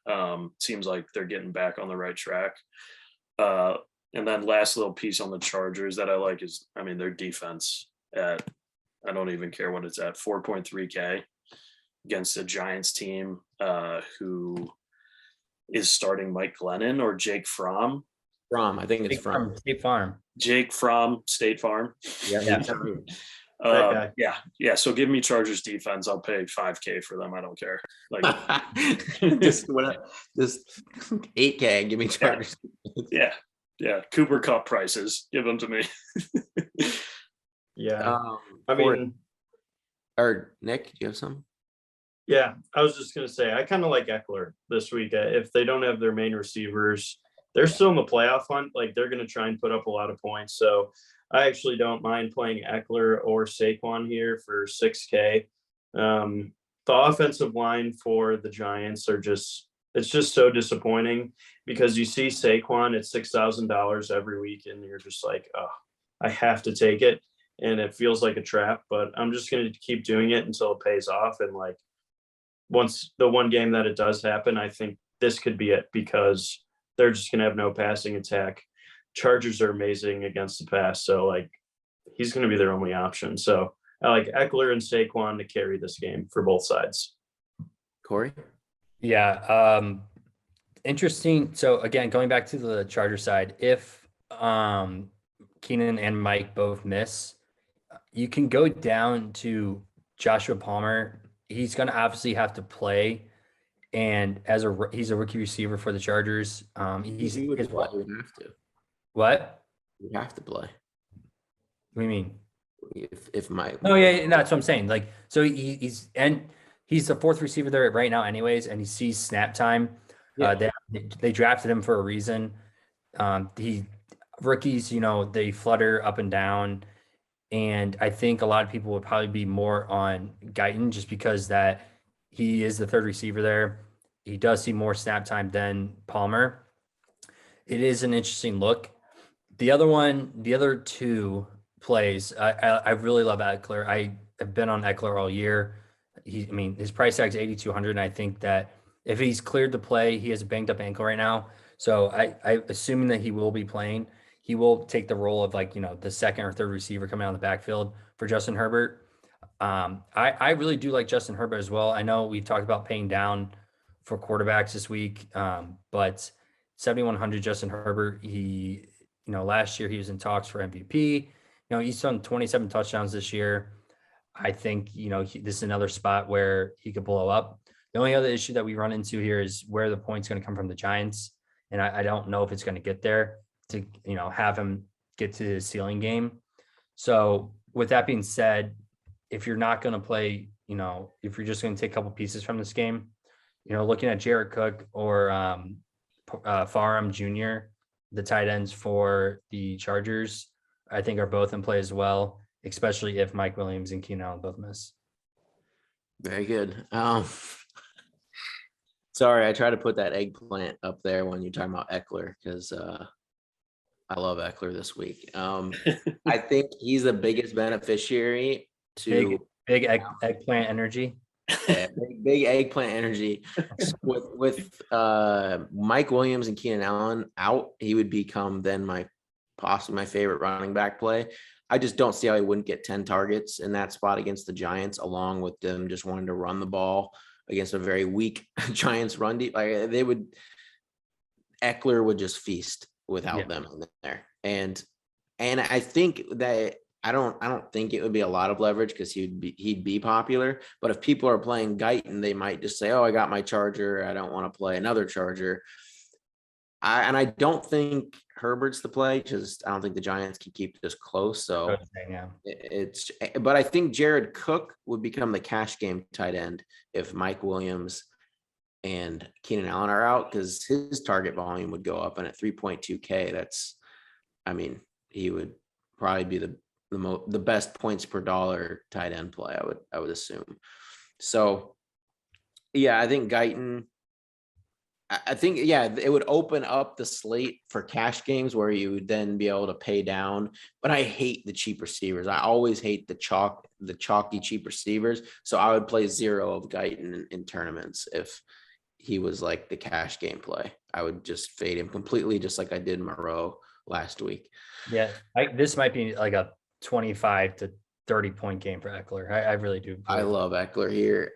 seems like they're getting back on the right track. And then last little piece on the Chargers that I like is, their defense at, I don't even care what it's at, 4.3K against a Giants team who is starting Mike Glennon or Jake Fromm. I think it's from State Farm. Jake Fromm, State Farm. Yeah. Yeah. So give me Chargers defense. I'll pay 5K for them. I don't care. Like just 8K. Give me Chargers. Yeah. Cooper Cup prices. Give them to me. Yeah. Or Nick, do you have some? Yeah, I was just gonna say I kind of like Eckler this week. If they don't have their main receivers, they're still in the playoff hunt. Like they're gonna try and put up a lot of points. So I actually don't mind playing Eckler or Saquon here for 6K. The offensive line for the Giants it's just so disappointing because you see Saquon at $6,000 every week and you're just like, oh, I have to take it. And it feels like a trap, but I'm just going to keep doing it until it pays off. And like, once the one game that it does happen, I think this could be it because they're just going to have no passing attack. Chargers are amazing against the pass. So like, he's going to be their only option. So I like Eckler and Saquon to carry this game for both sides. Corey? Yeah. Interesting. So again, going back to the Charger side, if Keenan and Mike both miss, you can go down to Joshua Palmer. He's going to obviously have to play, and he's a rookie receiver for the Chargers. He would have to. What? You have to play. What do you mean? If Mike. No, yeah, that's what I'm saying. Like, so he's the fourth receiver there right now, anyways, and he sees snap time. Yeah. They drafted him for a reason. Rookies, they flutter up and down. And I think a lot of people would probably be more on Guyton just because that he is the third receiver there. He does see more snap time than Palmer. It is an interesting look. The other two plays, I really love Eckler. I have been on Eckler all year. His price tag is 8,200, and I think that if he's cleared to play, he has a banged up ankle right now. So I assuming that he will be playing, he will take the role of like, the second or third receiver coming out of the backfield for Justin Herbert. I really do like Justin Herbert as well. I know we talked about paying down for quarterbacks this week, but 7,100 Justin Herbert, last year he was in talks for MVP. He's done 27 touchdowns this year. I think, this is another spot where he could blow up. The only other issue that we run into here is where the point's going to come from the Giants. And I don't know if it's going to get there to, have him get to his ceiling game. So with that being said, if you're not going to play, if you're just going to take a couple pieces from this game, looking at Jared Cook or Farham Jr., the tight ends for the Chargers, I think are both in play as well, especially if Mike Williams and Keenan Allen both miss. Very good. Sorry, I tried to put that eggplant up there when you're talking about Eckler because I love Eckler this week. I think he's the biggest beneficiary to big eggplant energy. Yeah, big eggplant energy. with Mike Williams and Keenan Allen out, he would become then possibly my favorite running back play. I just don't see how he wouldn't get 10 targets in that spot against the Giants, along with them just wanting to run the ball against a very weak Giants run deep. Like Eckler would just feast without them in there. And I think that I don't think it would be a lot of leverage because he'd be popular. But if people are playing Guyton, they might just say, "Oh, I got my Charger. I don't want to play another Charger." I don't think Herbert's the play because I don't think the Giants can keep this close. So but I think Jared Cook would become the cash game tight end if Mike Williams and Keenan Allen are out because his target volume would go up, and at 3.2K, he would probably be the best points per dollar tight end play. I would assume. So, yeah, I think Guyton. I think, it would open up the slate for cash games where you would then be able to pay down. But I hate the cheap receivers. I always hate the chalky cheap receivers. So I would play 0 of Guyton in tournaments if he was like the cash game play. I would just fade him completely, just like I did Moreau last week. Yeah, this might be like a 25 to 30 point game for Eckler. I really do. I love Eckler here.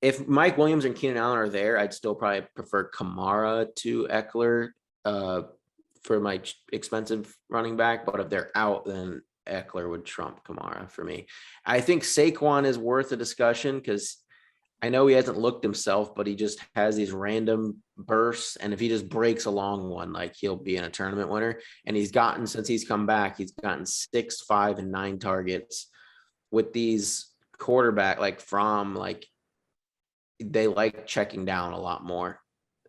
If Mike Williams and Keenan Allen are there, I'd still probably prefer Kamara to Eckler for my expensive running back. But if they're out, then Eckler would trump Kamara for me. I think Saquon is worth a discussion because I know he hasn't looked himself, but he just has these random bursts. And if he just breaks a long one, like he'll be in a tournament winner. And since he's come back, he's gotten 6, 5, and 9 targets with these quarterback they like checking down a lot more.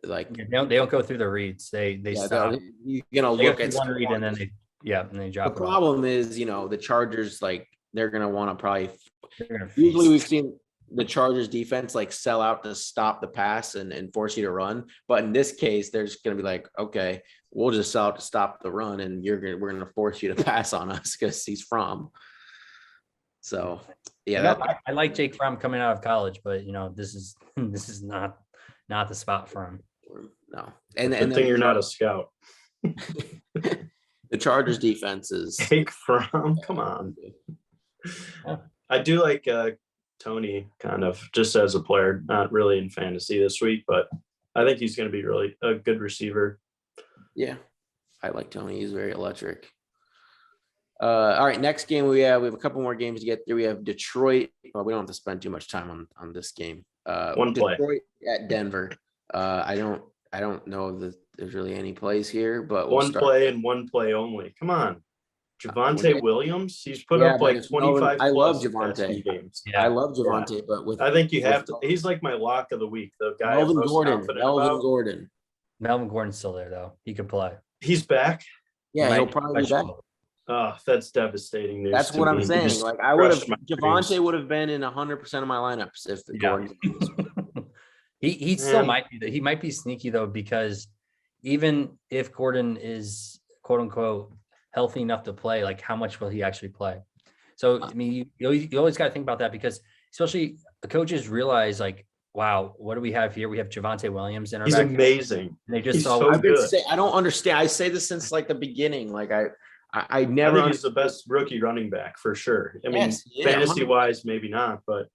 Like they don't go through the reads. They stop. You're gonna look at one read and then they drop. The problem is, the Chargers, like they're gonna want to probably. Usually we've seen the Chargers defense like sell out to stop the pass and force you to run, but in this case, they're just gonna be like, okay, we'll just sell out to stop the run, and we're gonna force you to pass on us because he's from. So I like Jake Fromm coming out of college, but this is not the spot for him. No, and then you're not a scout. The Chargers defense is Jake Fromm. Come on. Yeah. I do like Tony kind of just as a player, not really in fantasy this week, but I think he's going to be really a good receiver. Yeah, I like Tony. He's very electric. All right, next game we have a couple more games to get through. We have Detroit. Well, we don't have to spend too much time on this game. Detroit play at Denver. I don't know that there's really any plays here, but one play and one play only. Come on, Javonte Williams. He's put up like 25. I love Javonte. Games. Yeah. I love Javonte, but I think you have to. He's like my lock of the week. The guy Melvin Gordon. Melvin Gordon's still there though. He can play. He's back. Yeah, he'll probably be back. Oh, that's devastating news. That's what I'm saying. Like Javonte would have been in 100% of my lineups if Gordon. he still might be. He might be sneaky though, because even if Gordon is quote unquote healthy enough to play, like how much will he actually play? So I mean, you always got to think about that, because especially the coaches realize like wow, what do we have here? We have Javonte Williams in our He's back. amazing. They just He's saw. so I've been good. I don't understand. I say this since like the beginning. Like I I never. think he's the best rookie running back for sure. I mean, Yes, yeah, fantasy wise, maybe not, but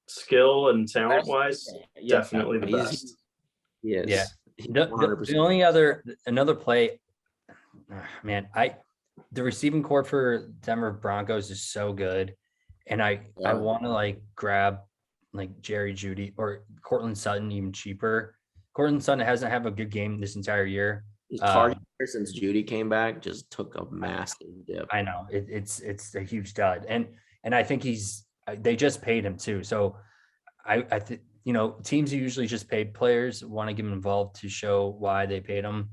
skill and talent wise, Yeah, definitely the best. He is. Yeah. He's The 100%. only another play, man, the receiving core for Denver Broncos is so good, and I Yeah. want to like grab like Jerry Judy or Cortland Sutton even cheaper. Cortland Sutton hasn't had a good game this entire year. His target since Judy came back just took a massive dip. I know it's a huge dud, and I think they just paid him too. So I think teams who usually just pay players want to get him involved to show why they paid him.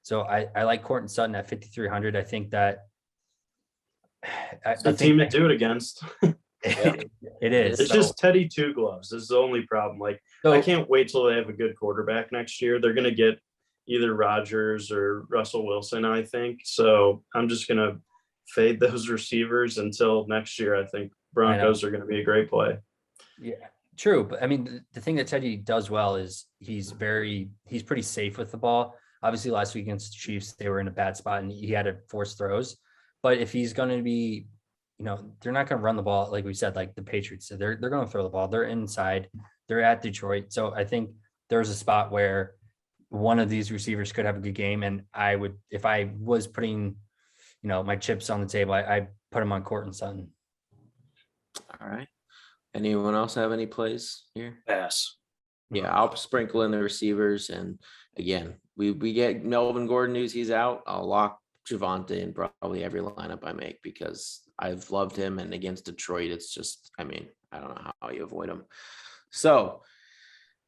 So I like Cortland Sutton at 5,300. I think that It's a team to do it against. it is. It's just Teddy Two Gloves. This is the only problem. Like I can't wait till they have a good quarterback next year. They're gonna get either Rodgers or Russell Wilson, I think. So I'm just gonna fade those receivers until next year. I think Broncos are gonna be a great play. Yeah, true. But I mean, the thing that Teddy does well is he's pretty safe with the ball. Obviously, last week against the Chiefs, they were in a bad spot and he had to force throws. But if he's going to be, they're not going to run the ball like we said, like the Patriots. They're going to throw the ball. They're inside. They're at Detroit. So I think there's a spot where one of these receivers could have a good game. And I would, if I was putting, my chips on the table, I put him on Cortland Sutton. All right. Anyone else have any plays here? Pass. Yeah, I'll sprinkle in the receivers. And again, we get Melvin Gordon news he's out. I'll lock Javonte in probably every lineup I make because I've loved him. And against Detroit, it's just, I don't know how you avoid him. So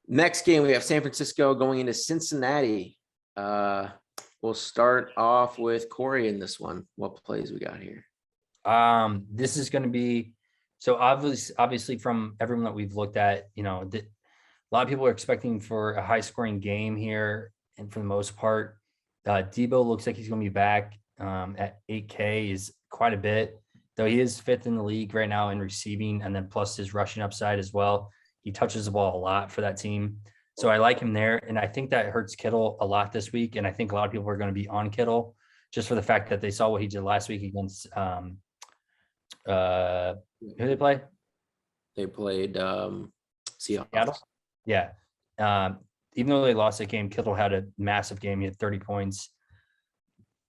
next game, we have San Francisco going into Cincinnati. We'll start off with Corey in this one. What plays we got here? This is going to be, so obviously from everyone that we've looked at, a lot of people are expecting for a high scoring game here. And for the most part, Debo looks like he's going to be back at 8K is quite a bit, though he is fifth in the league right now in receiving, and then plus his rushing upside as well. He touches the ball a lot for that team. So I like him there. And I think that hurts Kittle a lot this week. And I think a lot of people are going to be on Kittle just for the fact that they saw what he did last week against who did they play? They played Seattle. Seattle? Yeah. Even though they lost that game, Kittle had a massive game. He had 30 points.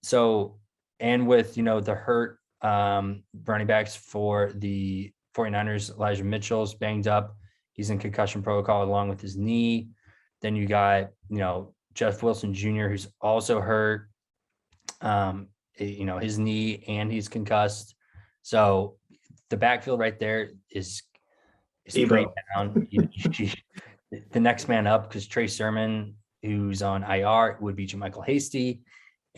So, and with, the hurt running backs for the 49ers, Elijah Mitchell's banged up. He's in concussion protocol along with his knee. Then you got, Jeff Wilson Jr., who's also hurt, his knee and he's concussed. So the backfield right there is pretty down. The next man up, because Trey Sermon, who's on IR, would be Jermichael Hasty.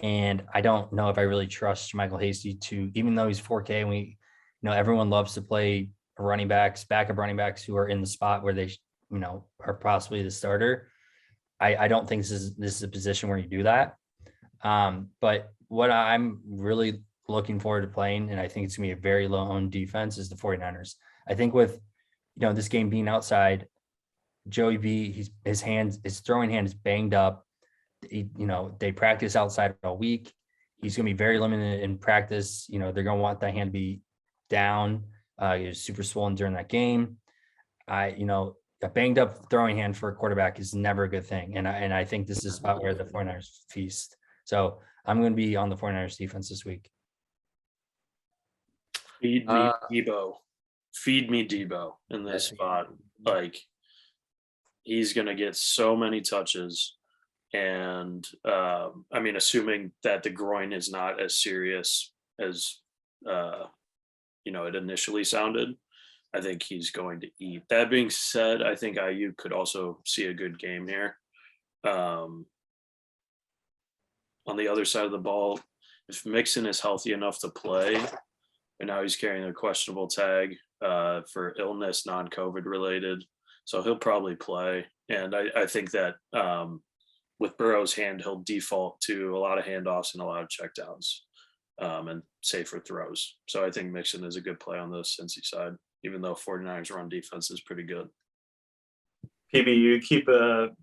And I don't know if I really trust Jermichael Hasty to, even though he's 4K, and we, everyone loves to play backup running backs who are in the spot where they, are possibly the starter. I don't think this is a position where you do that. But what I'm really looking forward to playing, and I think it's going to be a very low-owned defense, is the 49ers. I think with, this game being outside, Joey B, his throwing hand is banged up. They practice outside all week. He's going to be very limited in practice. They're going to want that hand to be down. He was super swollen during that game. A banged up throwing hand for a quarterback is never a good thing. And I think this is about where the 49ers feast. So I'm going to be on the 49ers defense this week. Feed me Debo. Feed me Debo in this spot. Like, he's going to get so many touches. And assuming that the groin is not as serious as, it initially sounded, I think he's going to eat. That being said, I think IU could also see a good game here. On the other side of the ball, if Mixon is healthy enough to play, and now he's carrying a questionable tag for illness, non-COVID related, so he'll probably play. And I think that with Burrow's hand, he'll default to a lot of handoffs and a lot of checkdowns and safer throws. So I think Mixon is a good play on the Cincy side, even though 49ers run defense is pretty good. PB, you keep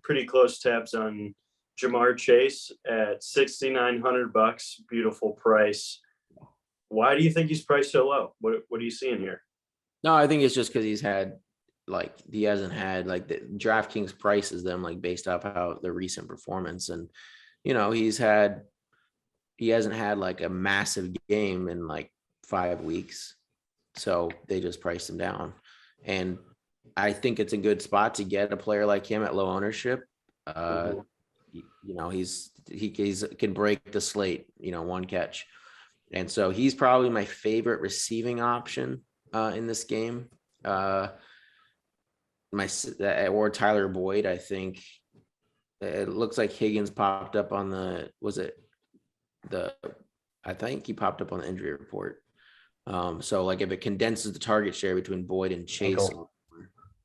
pretty close tabs on Jamar Chase at $6,900. Beautiful price. Why do you think he's priced so low? What are you seeing here? No, I think it's just because he hasn't had like the DraftKings prices them like based off how the recent performance, and he hasn't had like a massive game in like 5 weeks, so they just priced him down, and I think it's a good spot to get a player like him at low ownership. He can break the slate, one catch, and so he's probably my favorite receiving option in this game. Or Tyler Boyd. I think it looks like Higgins popped up on I think he popped up on the injury report. So like if it condenses the target share between Boyd and Chase. Ankle.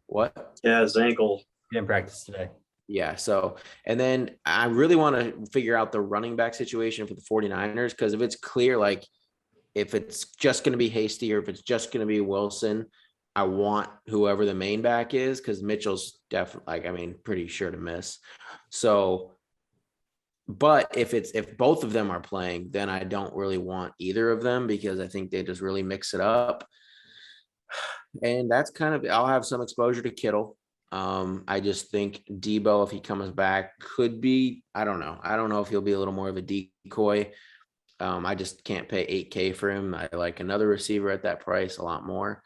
What? Yeah, his ankle. He didn't practice today. Yeah. So, and then I really want to figure out the running back situation for the 49ers, because if it's clear, like if it's just going to be Hasty or if it's just going to be Wilson, I want whoever the main back is, because Mitchell's definitely, pretty sure to miss. So, but if both of them are playing, then I don't really want either of them, because I think they just really mix it up. And that's I'll have some exposure to Kittle. I just think Debo, if he comes back, could be, I don't know. I don't know if he'll be a little more of a decoy. I just can't pay $8K for him. I like another receiver at that price a lot more.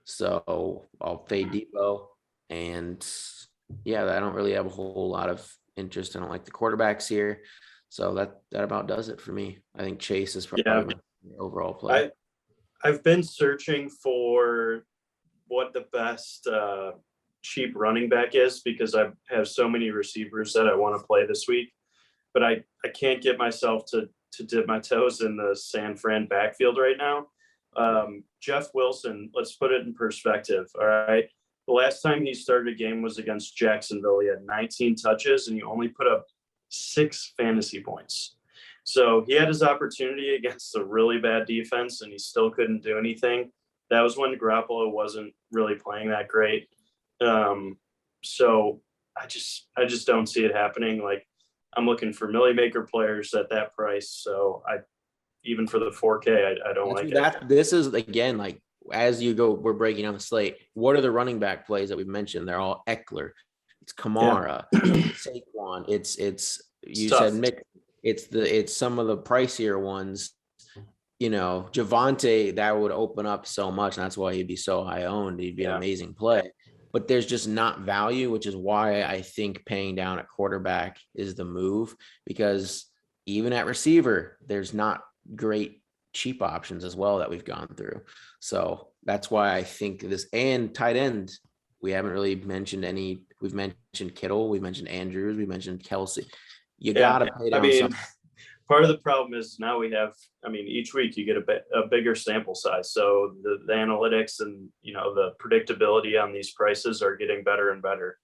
So I'll fade Debo. And yeah, I don't really have a whole lot of interest. I don't like the quarterbacks here. So that about does it for me. I think Chase is probably my overall play. I've been searching for what the best cheap running back is, because I have so many receivers that I want to play this week, but I can't get myself to dip my toes in the San Fran backfield right now. Jeff Wilson, let's put it in perspective. All right. The last time he started a game was against Jacksonville. He had 19 touches and he only put up 6 fantasy points. So he had his opportunity against a really bad defense and he still couldn't do anything. That was when Garoppolo wasn't really playing that great. So I just don't see it happening. Like, I'm looking for Millie Maker players at that price. So even for the 4K, I don't like it. This is, again, like as you go, we're breaking down the slate. What are the running back plays that we've mentioned? They're all Eckler. It's Kamara, Saquon. It's you said Mick. It's some of the pricier ones. Javonte, that would open up so much. And that's why he'd be so high owned. He'd be an amazing play. But there's just not value, which is why I think paying down at quarterback is the move, because even at receiver, there's not great cheap options as well that we've gone through. So that's why I think this, and tight end, we haven't really mentioned any. We've mentioned Kittle, we mentioned Andrews, we mentioned Kelsey. You got to pay down some. Part of the problem is now we have, each week you get a bigger sample size. So the analytics and, the predictability on these prices are getting better and better.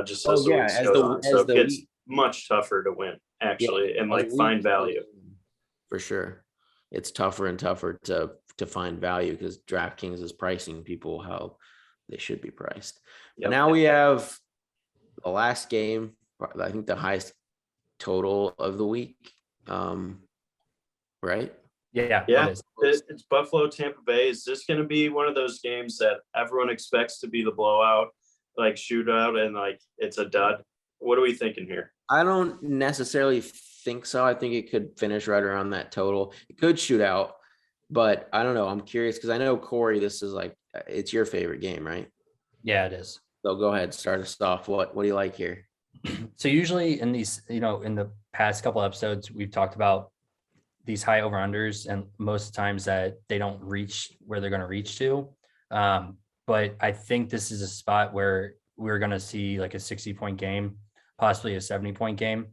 Just as the weeks goes on. So it gets much tougher to win, actually, and find value. For sure. It's tougher and tougher to find value, because DraftKings is pricing people how they should be priced. Yep. Now we have the last game, I think the highest total of the week. Right? Yeah. It's Buffalo, Tampa Bay. Is this going to be one of those games that everyone expects to be the blowout, like shootout, and like it's a dud? What are we thinking here? I don't necessarily think so. I think it could finish right around that total. It could shoot out, but I don't know. I'm curious because I know, Corey, this is it's your favorite game, right? Yeah, it is. So go ahead, start us off. What do you like here? So usually in these, in the past couple episodes, we've talked about these high over unders, and most of the times that they don't reach where they're going to reach to. But I think this is a spot where we're going to see like a 60-point game, possibly a 70-point game.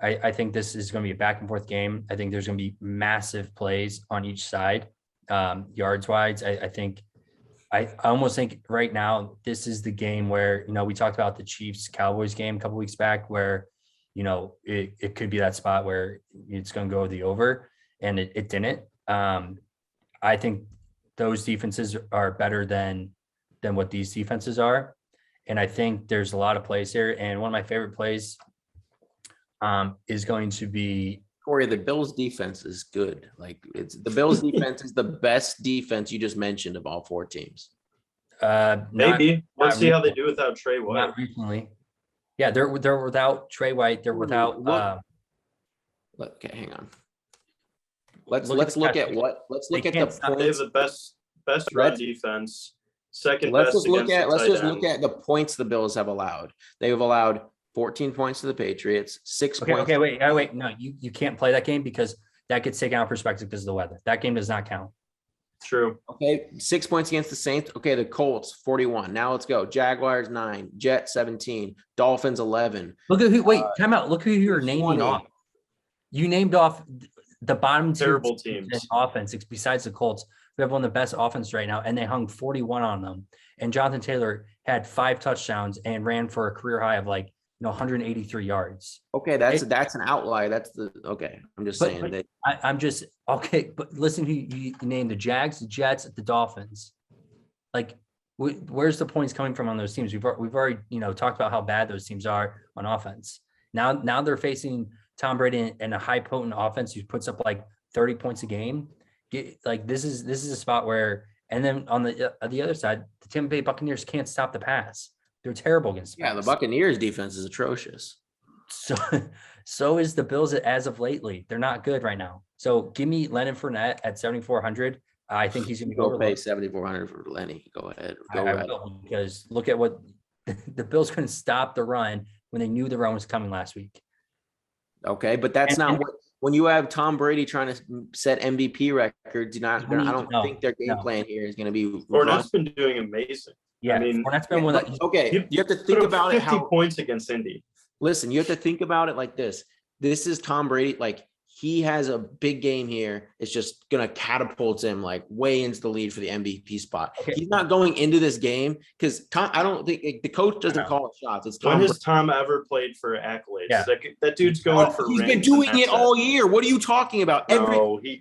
I think this is going to be a back and forth game. I think there's going to be massive plays on each side, yards wise. I almost think right now, this is the game where, we talked about the Chiefs Cowboys game a couple weeks back where, it could be that spot where it's going to go the over, and it didn't. I think those defenses are better than what these defenses are. And I think there's a lot of plays here. And one of my favorite plays is going to be Corey, the Bills defense is good. Like it's the Bills defense is the best defense you just mentioned of all 4 teams. Maybe. Let's see how they recently. do without Trey White. Not recently. Yeah, they're without Trey White. They're without. Okay, hang on. Let's Look at look the at what. Let's look They at the can't stop- They have points. the best run Let's- defense. Second Let's best just look against at the let's tight just look end. at the points the Bills have allowed. They have allowed 14 points to the Patriots, 6 Okay, points. okay, wait. No, you can't play that game because that gets taken out of perspective because of the weather. That game does not count. True. Okay, 6 points against the Saints. Okay, the Colts 41. Now let's go. Jaguars 9, Jets 17, Dolphins 11. Look at who. Wait, time out. Look who you're naming 20. off. You named off the bottom two Terrible teams teams. in offense besides the Colts. We have one of the best offense right now, and they hung 41 on them. And Jonathan Taylor had 5 touchdowns and ran for a career high of 183 yards. Okay, that's an outlier. Okay. I'm just saying but that I'm just okay. But listen, who you named the Jags, the Jets, the Dolphins. Where's the points coming from on those teams? We've already talked about how bad those teams are on offense. Now they're facing Tom Brady and a high potent offense who puts up 30 points a game. This is a spot where, and then on the other side, the Tampa Bay Buccaneers can't stop the pass. They're terrible against the pass. the Buccaneers defense is atrocious. So is the Bills as of lately. They're not good right now. So give me Leonard Fournette at 7,400. I think he's going to Go pay go 7,400 for Lenny. Go ahead. I will, because look at what the Bills couldn't stop the run when they knew the run was coming last week. Okay, but that's not what. When you have Tom Brady trying to set MVP records, I don't think their game plan here is going to be. Fournette's been doing amazing. Yeah, I mean, Fournette's been one of the, okay, you have to think Put up about it. 50 points against Indy. Listen, you have to think about it like this. This is Tom Brady. He has a big game here. It's just going to catapult him way into the lead for the MVP spot. Okay. He's not going into this game because I don't think the coach doesn't call shots. It's Tom. When has Tom ever played for accolades? Yeah. That dude's going for. He's been rings, doing and it that's all year. What are you talking about? They're on. He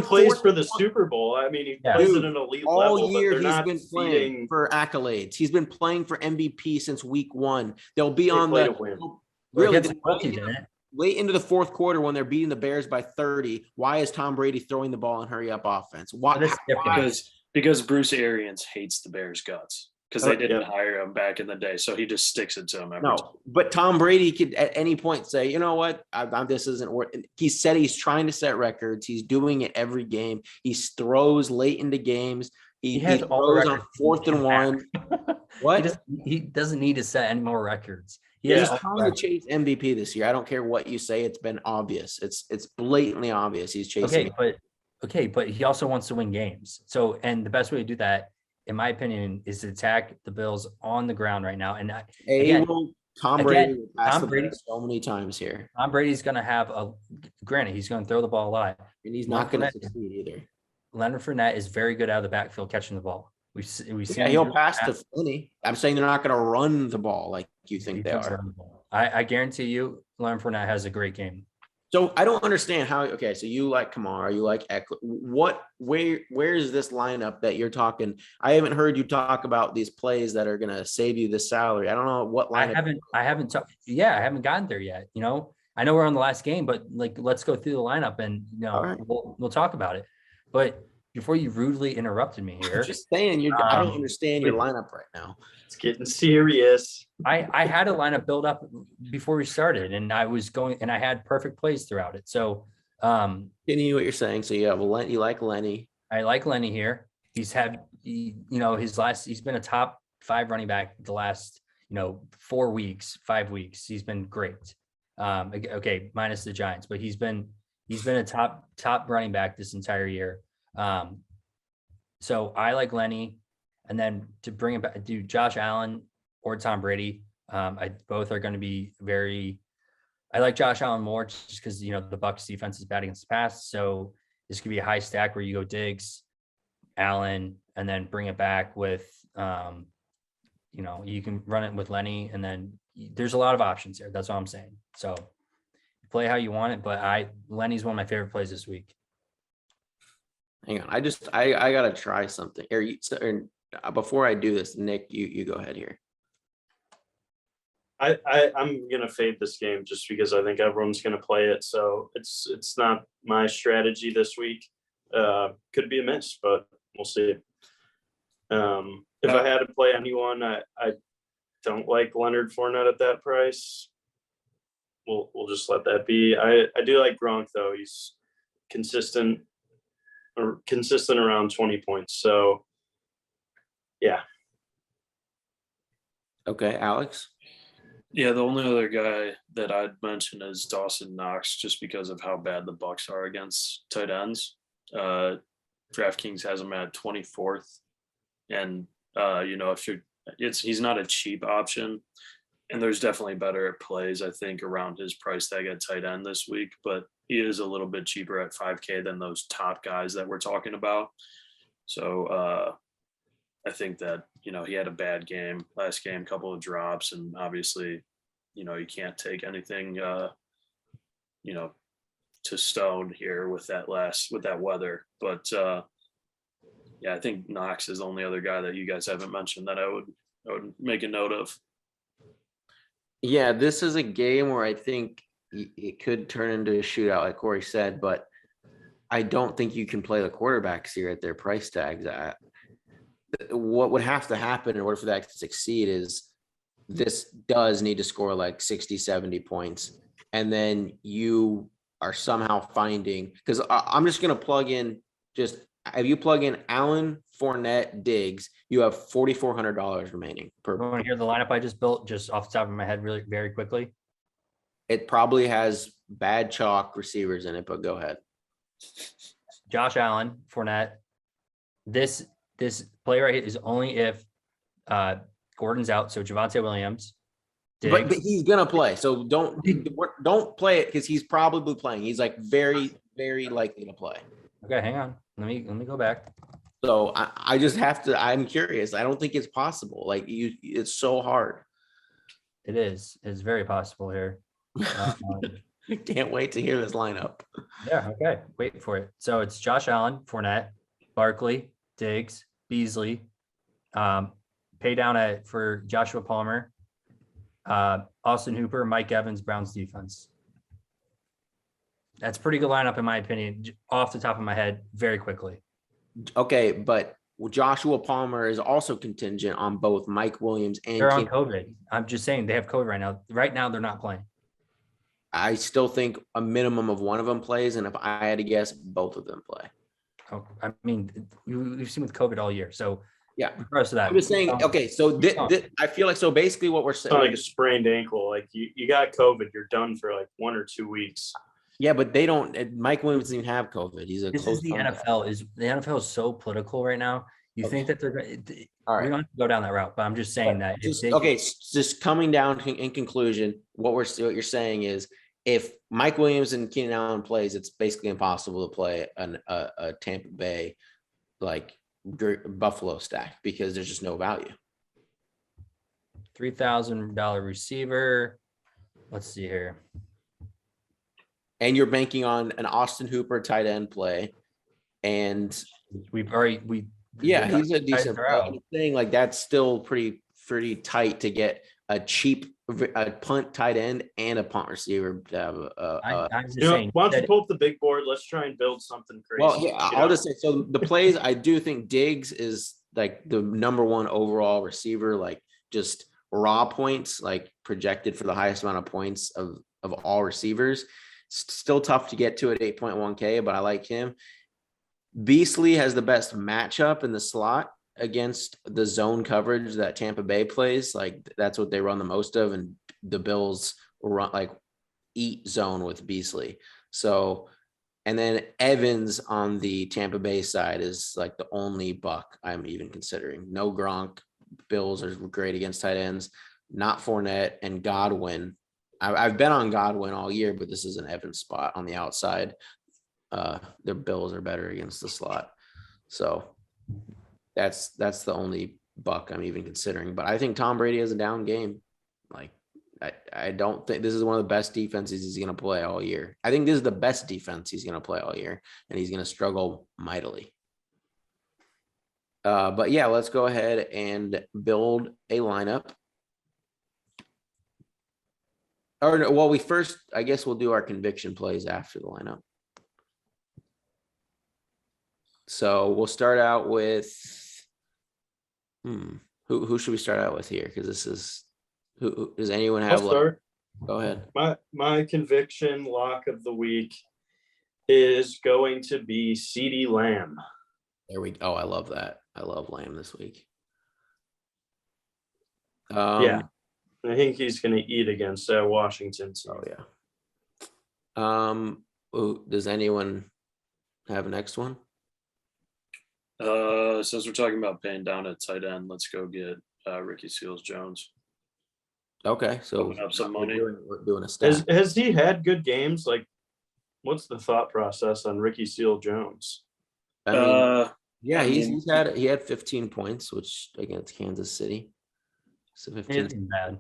plays fourth for the and one. Super Bowl. I mean, he Yeah. plays Dude, at an elite All level, year but they're he's not been playing feeding. for accolades. He's been playing for MVP since week 1. They'll be They on play the to win. really against the Colts, he didn't. late into the 4th quarter when they're beating the Bears by 30. Why is Tom Brady throwing the ball in hurry up offense? Why? But it's different. Because Bruce Arians hates the Bears guts because they didn't hire him back in the day, so he just sticks it to him every time. No, but Tom Brady could at any point say, you know what, this isn't worth. He said he's trying to set records. He's doing it every game. He throws late into games. He has all the throws on records 4th and 1. What? He doesn't need to set any more records. He He's has all the trying to records. chase MVP this year. I don't care what you say. It's been obvious. It's blatantly obvious. He's chasing. But he also wants to win games. So, and the best way to do that, in my opinion, is to attack the Bills on the ground right now. And Tom Brady will pass Tom the Brady- ball so many times here, Tom Brady's going to have granted, he's going to throw the ball a lot. and he's not going to Fournette- succeed either. Leonard Fournette is very good out of the backfield catching the ball. We see Yeah, he'll pass to Finney. I'm saying they're not going to run the ball like you think they are. I guarantee you, Leonard Fournette has a great game. So I don't understand how. Okay, so you like Kamara, you like Eckler. Where is this lineup that you're talking? I haven't heard you talk about these plays that are going to save you the salary. I don't know what lineup. I haven't gotten there yet. I know we're on the last game, but let's go through the lineup and All right. we'll talk about it. But before you rudely interrupted me here, I'm just saying, I don't understand your lineup right now. It's getting serious. I had a lineup build up before we started, and I was going, and I had perfect plays throughout it. So, Continue what you're saying. So you have you like Lenny. I like Lenny here. He's been a top 5 running back the last 5 weeks. He's been great. Okay, minus the Giants, but he's been a top running back this entire year. So I like Lenny, and then to bring it back, do Josh Allen or Tom Brady. Both are going to be I like Josh Allen more just because the Bucs defense is bad against the pass. So this could be a high stack where you go Diggs, Allen, and then bring it back with you can run it with Lenny, and then there's a lot of options here. That's what I'm saying. So play how you want it, but Lenny's one of my favorite plays this week. Hang on, I gotta try something. Before I do this, Nick, you go ahead here. I'm gonna fade this game just because I think everyone's gonna play it. So it's not my strategy this week. Could be a miss, but we'll see. If I had to play anyone, I don't like Leonard Fournette at that price. We'll just let that be. I do like Gronk though. He's consistent around 20 points. So yeah. Okay, Alex. Yeah, the only other guy that I'd mention is Dawson Knox, just because of how bad the Bucks are against tight ends. DraftKings has him at 24th, and he's not a cheap option, and there's definitely better plays I think around his price tag at tight end this week, but he is a little bit cheaper at 5K than those top guys that we're talking about. So I think that, he had a bad game last game, couple of drops, and obviously, you can't take anything, to stone here with that weather. But yeah, I think Knox is the only other guy that you guys haven't mentioned that I would make a note of. Yeah, this is a game where I think it could turn into a shootout, like Corey said, but I don't think you can play the quarterbacks here at their price tags. What would have to happen in order for that to succeed is this does need to score like 60, 70 points. And then you are somehow finding, because I'm just going to plug in, if you plug in Allen, Fournette, Diggs, you have $4,400 remaining per. You want to hear the lineup I just built just off the top of my head really very quickly? It probably has bad chalk receivers in it, but go ahead. Josh Allen, Fournette. This play right here is only if Gordon's out. So Javonte Williams. But he's gonna play, so don't play it because he's probably playing. He's like very, very likely to play. Okay, hang on. Let me go back. So I just have to. I'm curious. I don't think it's possible. Like it's so hard. It is. It's very possible here. I can't wait to hear this lineup. Yeah. Okay. Wait for it. So it's Josh Allen, Fournette, Barkley, Diggs, Beasley. Pay down for Joshua Palmer. Austin Hooper, Mike Evans, Browns defense. That's a pretty good lineup in my opinion, off the top of my head, very quickly. Okay, but Joshua Palmer is also contingent on both Mike Williams and they're on COVID. I'm just saying they have COVID right now. Right now, they're not playing. I still think a minimum of one of them plays, and if I had to guess, both of them play. Oh, I mean, we've seen with COVID all year, so yeah. Regardless of that, I'm just saying. Okay, so I feel like basically what we're saying, it's not like a sprained ankle. Like you got COVID, you're done for like 1 or 2 weeks. Yeah, but they don't. Mike Williams doesn't even have COVID. He's a. This is the NFL. The NFL is so political right now. You think that they're all right? We don't have to go down that route, but I'm just saying that. Just coming down in conclusion, what you're saying is, if Mike Williams and Keenan Allen plays, it's basically impossible to play a Tampa Bay like Buffalo stack because there's just no value. $3,000 receiver. Let's see here. And you're banking on an Austin Hooper tight end play, and he's a decent play. I'm saying like that's still pretty tight to get a cheap punt tight end and a punt receiver to have I'm just saying, why don't you pull up the big board? Let's try and build something crazy. Well, yeah, I'll just say, so the plays, I do think Diggs is like the number one overall receiver, like just raw points, like projected for the highest amount of points of all receivers. Still tough to get to at 8.1K, but I like him. Beasley has the best matchup in the slot against the zone coverage that Tampa Bay plays. Like that's what they run the most of, and the Bills run like eat zone with Beasley. So, and then Evans on the Tampa Bay side is like the only buck I'm even considering. No Gronk. Bills are great against tight ends. Not Fournette and Godwin. I've been on Godwin all year, but this is an Evans spot on the outside. Their Bills are better against the slot. So that's the only buck I'm even considering. But I think Tom Brady has a down game. Like I don't think this is one of the best defenses he's going to play all year. I think this is the best defense he's going to play all year, and he's going to struggle mightily. But yeah, let's go ahead and build a lineup. Or no, well, I guess we'll do our conviction plays after the lineup. So we'll start out with, who should we start out with here? Because this is, who does anyone I'll have? start. Go ahead. My conviction lock of the week is going to be CeeDee Lamb. There we go. Oh, I love that. I love Lamb this week. Yeah. I think he's going to eat against Washington. Oh yeah. Does anyone have a next one? Since we're talking about paying down at tight end, let's go get Ricky Seals-Jones. Okay, so Open up some money. We're doing a stat. Has he had good games? Like, what's the thought process on Ricky Seals-Jones? I mean, yeah, I mean, he had 15 points, which against Kansas City. So 15. It's bad.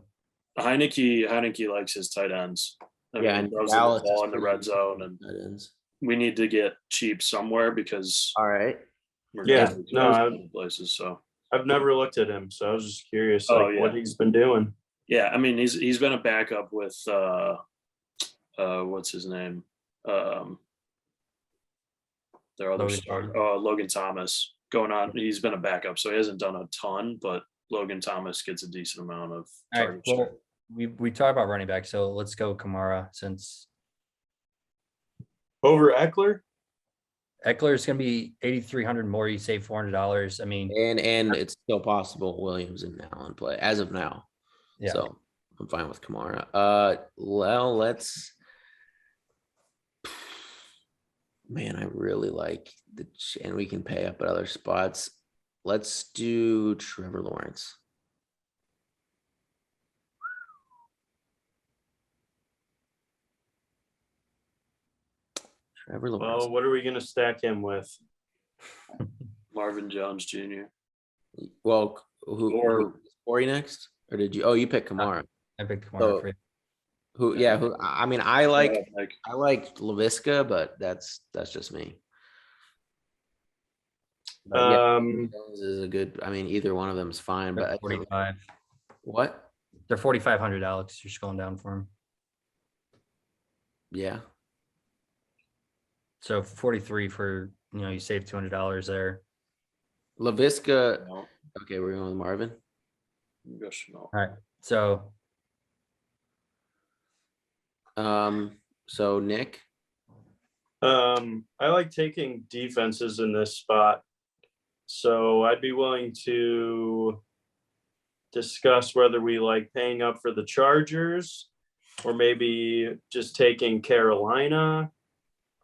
Heineke likes his tight ends. I Yeah, mean, and throws Dallas the ball is in the pretty red zone, and tight ends. we need to get cheap somewhere because All right. we're Yeah, getting no, expensive places. So I've never looked at him, so I was just curious, Oh, what yeah. he's been doing. yeah, I mean he's been a backup with what's his name? Their other Logan starter, Thomas. Logan Thomas going on. He's been a backup, so he hasn't done a ton, but Logan Thomas gets a decent amount of All right. target Well, share. we talked about running back, so let's go Kamara since Over Eckler? Eckler is going to be 8,300 more. You save $400. I mean, And it's still possible Williams and Allen play as of now. yeah. So I'm fine with Kamara. Well, let's. Man, I really like and we can pay up at other spots. Let's do Trevor Lawrence. Trevor Lawrence. Well, what are we going to stack him with? Marvin Jones Jr. Well, who Corey next? Or did you? Oh, you picked Kamara. I picked Kamara So, for you. Who? Yeah. Who? I mean, I like Like, LaVisca, but that's just me. But yeah, Jones is a good. I mean, either one of them is fine. They're But 45. what? They're 4,500, Alex. You're scrolling down for him. Yeah. So 43 for, you save $200 there. LaVisca. no, Okay, we're going with Marvin. gosh, no. All right. So So Nick. I like taking defenses in this spot. So I'd be willing to discuss whether we like paying up for the Chargers or maybe just taking Carolina.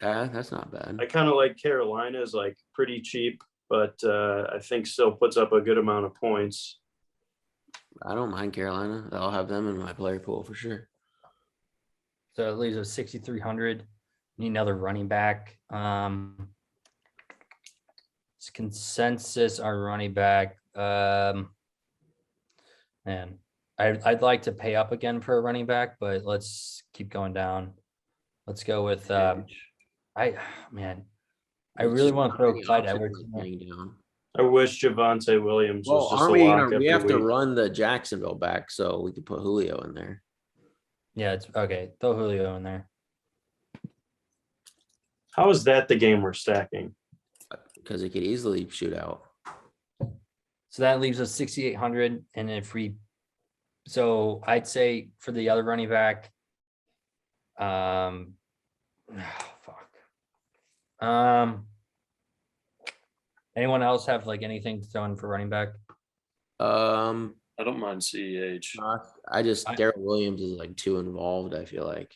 That's not bad. I kind of like Carolina is like pretty cheap, but I think still puts up a good amount of points. I don't mind Carolina. I'll have them in my player pool for sure. So it leaves us 6,300. Need another running back. It's consensus our running back. Man, I'd like to pay up again for a running back, but let's keep going down. Let's go with I really want to throw Clyde Edwards in there. Down. I wish Javonte Williams Well, was just aren't a we lock gonna? We every have to week. run the Jacksonville back, so we could put Julio in there. Yeah, it's okay. Throw Julio in there. How is that the game we're stacking? Because it could easily shoot out. So that leaves us 6,800. And so I'd say for the other running back, fuck. Anyone else have like anything to throw in for running back? I don't mind CEH. Daryl Williams is like too involved. I feel like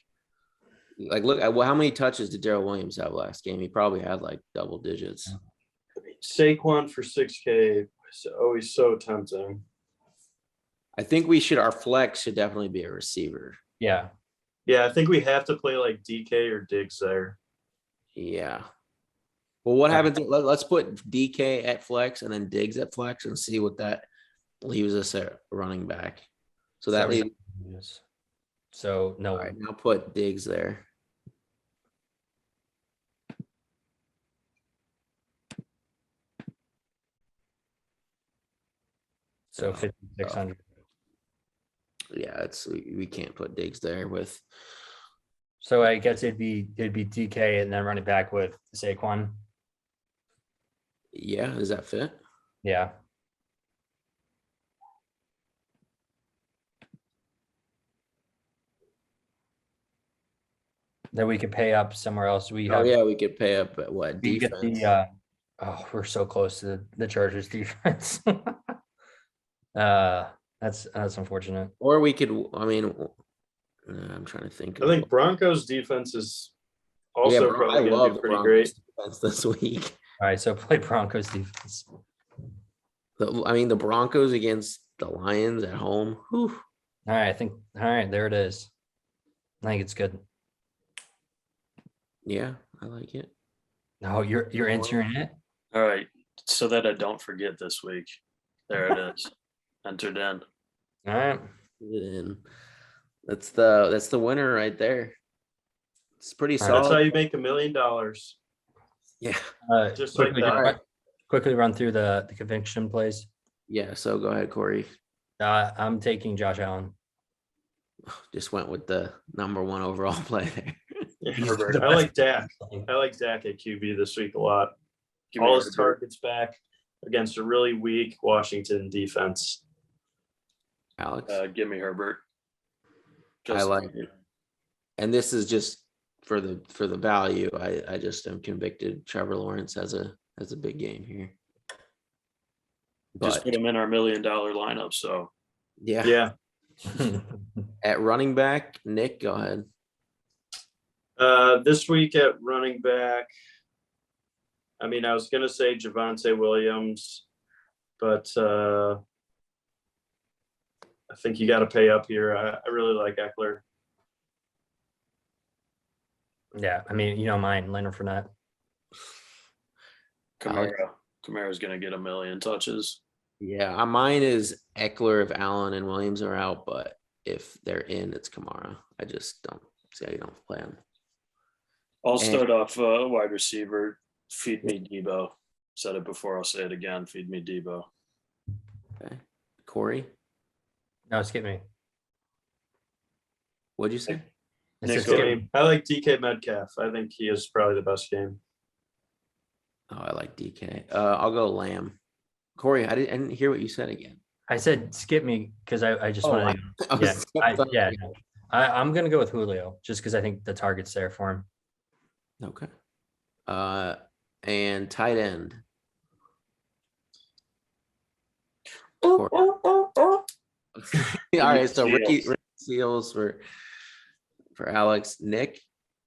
look at how many touches did Daryl Williams have last game? He probably had like double digits. Saquon for 6K is always so tempting. I think our flex should definitely be a receiver. Yeah. Yeah, I think we have to play like DK or Diggs there. Yeah. Well, what happens? Let's put DK at flex and then Diggs at flex and see what that leaves us at running back. So that leaves. So no. All right, now put Diggs there. So 5,600. Yeah, we can't put Diggs there with. So I guess it'd be DK and then run it back with Saquon. Yeah, does that fit? Yeah. Then we could pay up somewhere else. We Oh have yeah, we could pay up at what we defense? get the we're so close to the Chargers defense. That's unfortunate. Or we could. I mean, I'm trying to think. I think Broncos defense is Yeah, also I probably going love to the do pretty Broncos great. defense this week. All right, so play Broncos defense. The Broncos against the Lions at home. Whew. All right, there it is. I think it's good. Yeah, I like it. No, you're entering it. All right. So that I don't forget this week. There it is. Entered in. All right. And that's the winner right there. It's pretty All right, That's how solid. you make $1 million. Yeah. Just like quickly, that. All right. quickly run through the conviction plays. Yeah. So go ahead, Corey. I'm taking Josh Allen. Just went with the number 1 overall play there. Yeah, He's Herbert. the I like best. Dak. I like Dak at QB this week a lot. Give me All his Herbert. targets back against a really weak Washington defense. Alex. Give me Herbert. I like it. And this is just for the value. I just am convicted Trevor Lawrence has a big game here. Just But put him in our $1 million lineup. So yeah. Yeah. At running back, Nick, go ahead. This week at running back, I mean, I was going to say Javonte Williams, but I think you got to pay up here. I really like Eckler. Yeah, I mean, you don't mind Leonard Fournette. Kamara's going to get 1 million touches. Yeah, mine is Eckler if Allen and Williams are out, but if they're in, it's Kamara. I just don't see how you don't play him. I'll start off wide receiver. Feed me Debo. Said it before. I'll say it again. Feed me Debo. Okay. Corey, No, skip me. what'd you say? It Nick, says go skip ahead. me. I like DK Metcalf. I think he is probably the best game. Oh, I like DK. I'll go Lamb. Corey, I didn't hear what you said again. I said skip me because I just Oh, wanted to. I was so sorry. No. I'm gonna go with Julio just because I think the target's there for him. Okay. And tight end. Corey. All right, so Ricky Seals for Alex. Nick.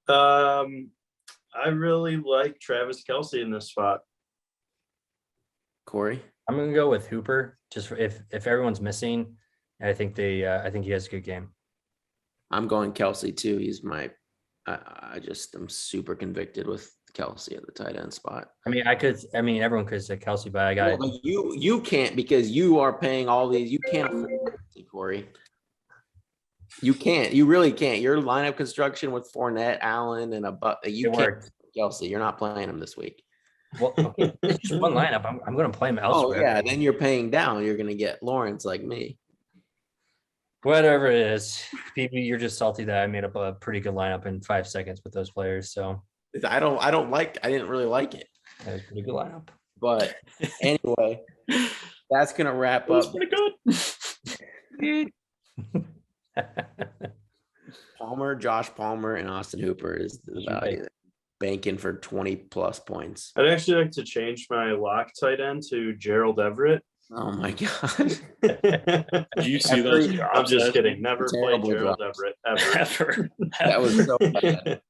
I really like Travis Kelce in this spot. Corey. I'm gonna go with Hooper just for if everyone's missing. I think he has a good game. I'm going Kelsey too. He's my. I just am super convicted with Kelsey at the tight end spot. I mean, everyone could say Kelsey, but I got Well, but you can't because you are paying all these. You can't afford Kelsey, Corey. You can't. You really can't. Your lineup construction with Fournette, Allen, and you It can't. worked. Kelsey, you're not playing him this week. Well, okay, it's just one lineup. I'm going to play him elsewhere. Oh yeah, then you're paying down. You're gonna get Lawrence like me. Whatever it is, PB, you're just salty that I made up a pretty good lineup in 5 seconds with those players. So I didn't really like it. that was a pretty good lineup. But anyway, that's gonna wrap That was up pretty good. Palmer, Josh Palmer, and Austin Hooper is the value. Banking for 20 plus points. I'd actually like to change my lock tight end to Gerald Everett. Oh my god. Did you see those? I'm just kidding. Never played Terrible Gerald drop. Everett ever. Ever. That was so bad.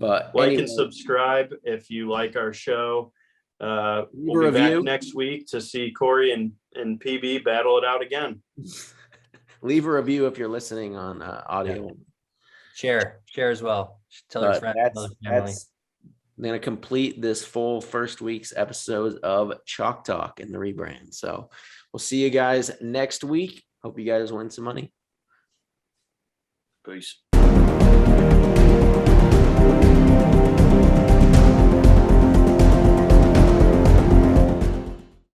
But Like anyway, and subscribe if you like our show. We'll be review. back next week to see Corey and PB battle it out again. leave a review if you're listening on audio. Share as well. Tell your But friends. Tell that's your family. I'm gonna complete this full first week's episode of Chalk Talk and the rebrand. So we'll see you guys next week. Hope you guys win some money. Peace.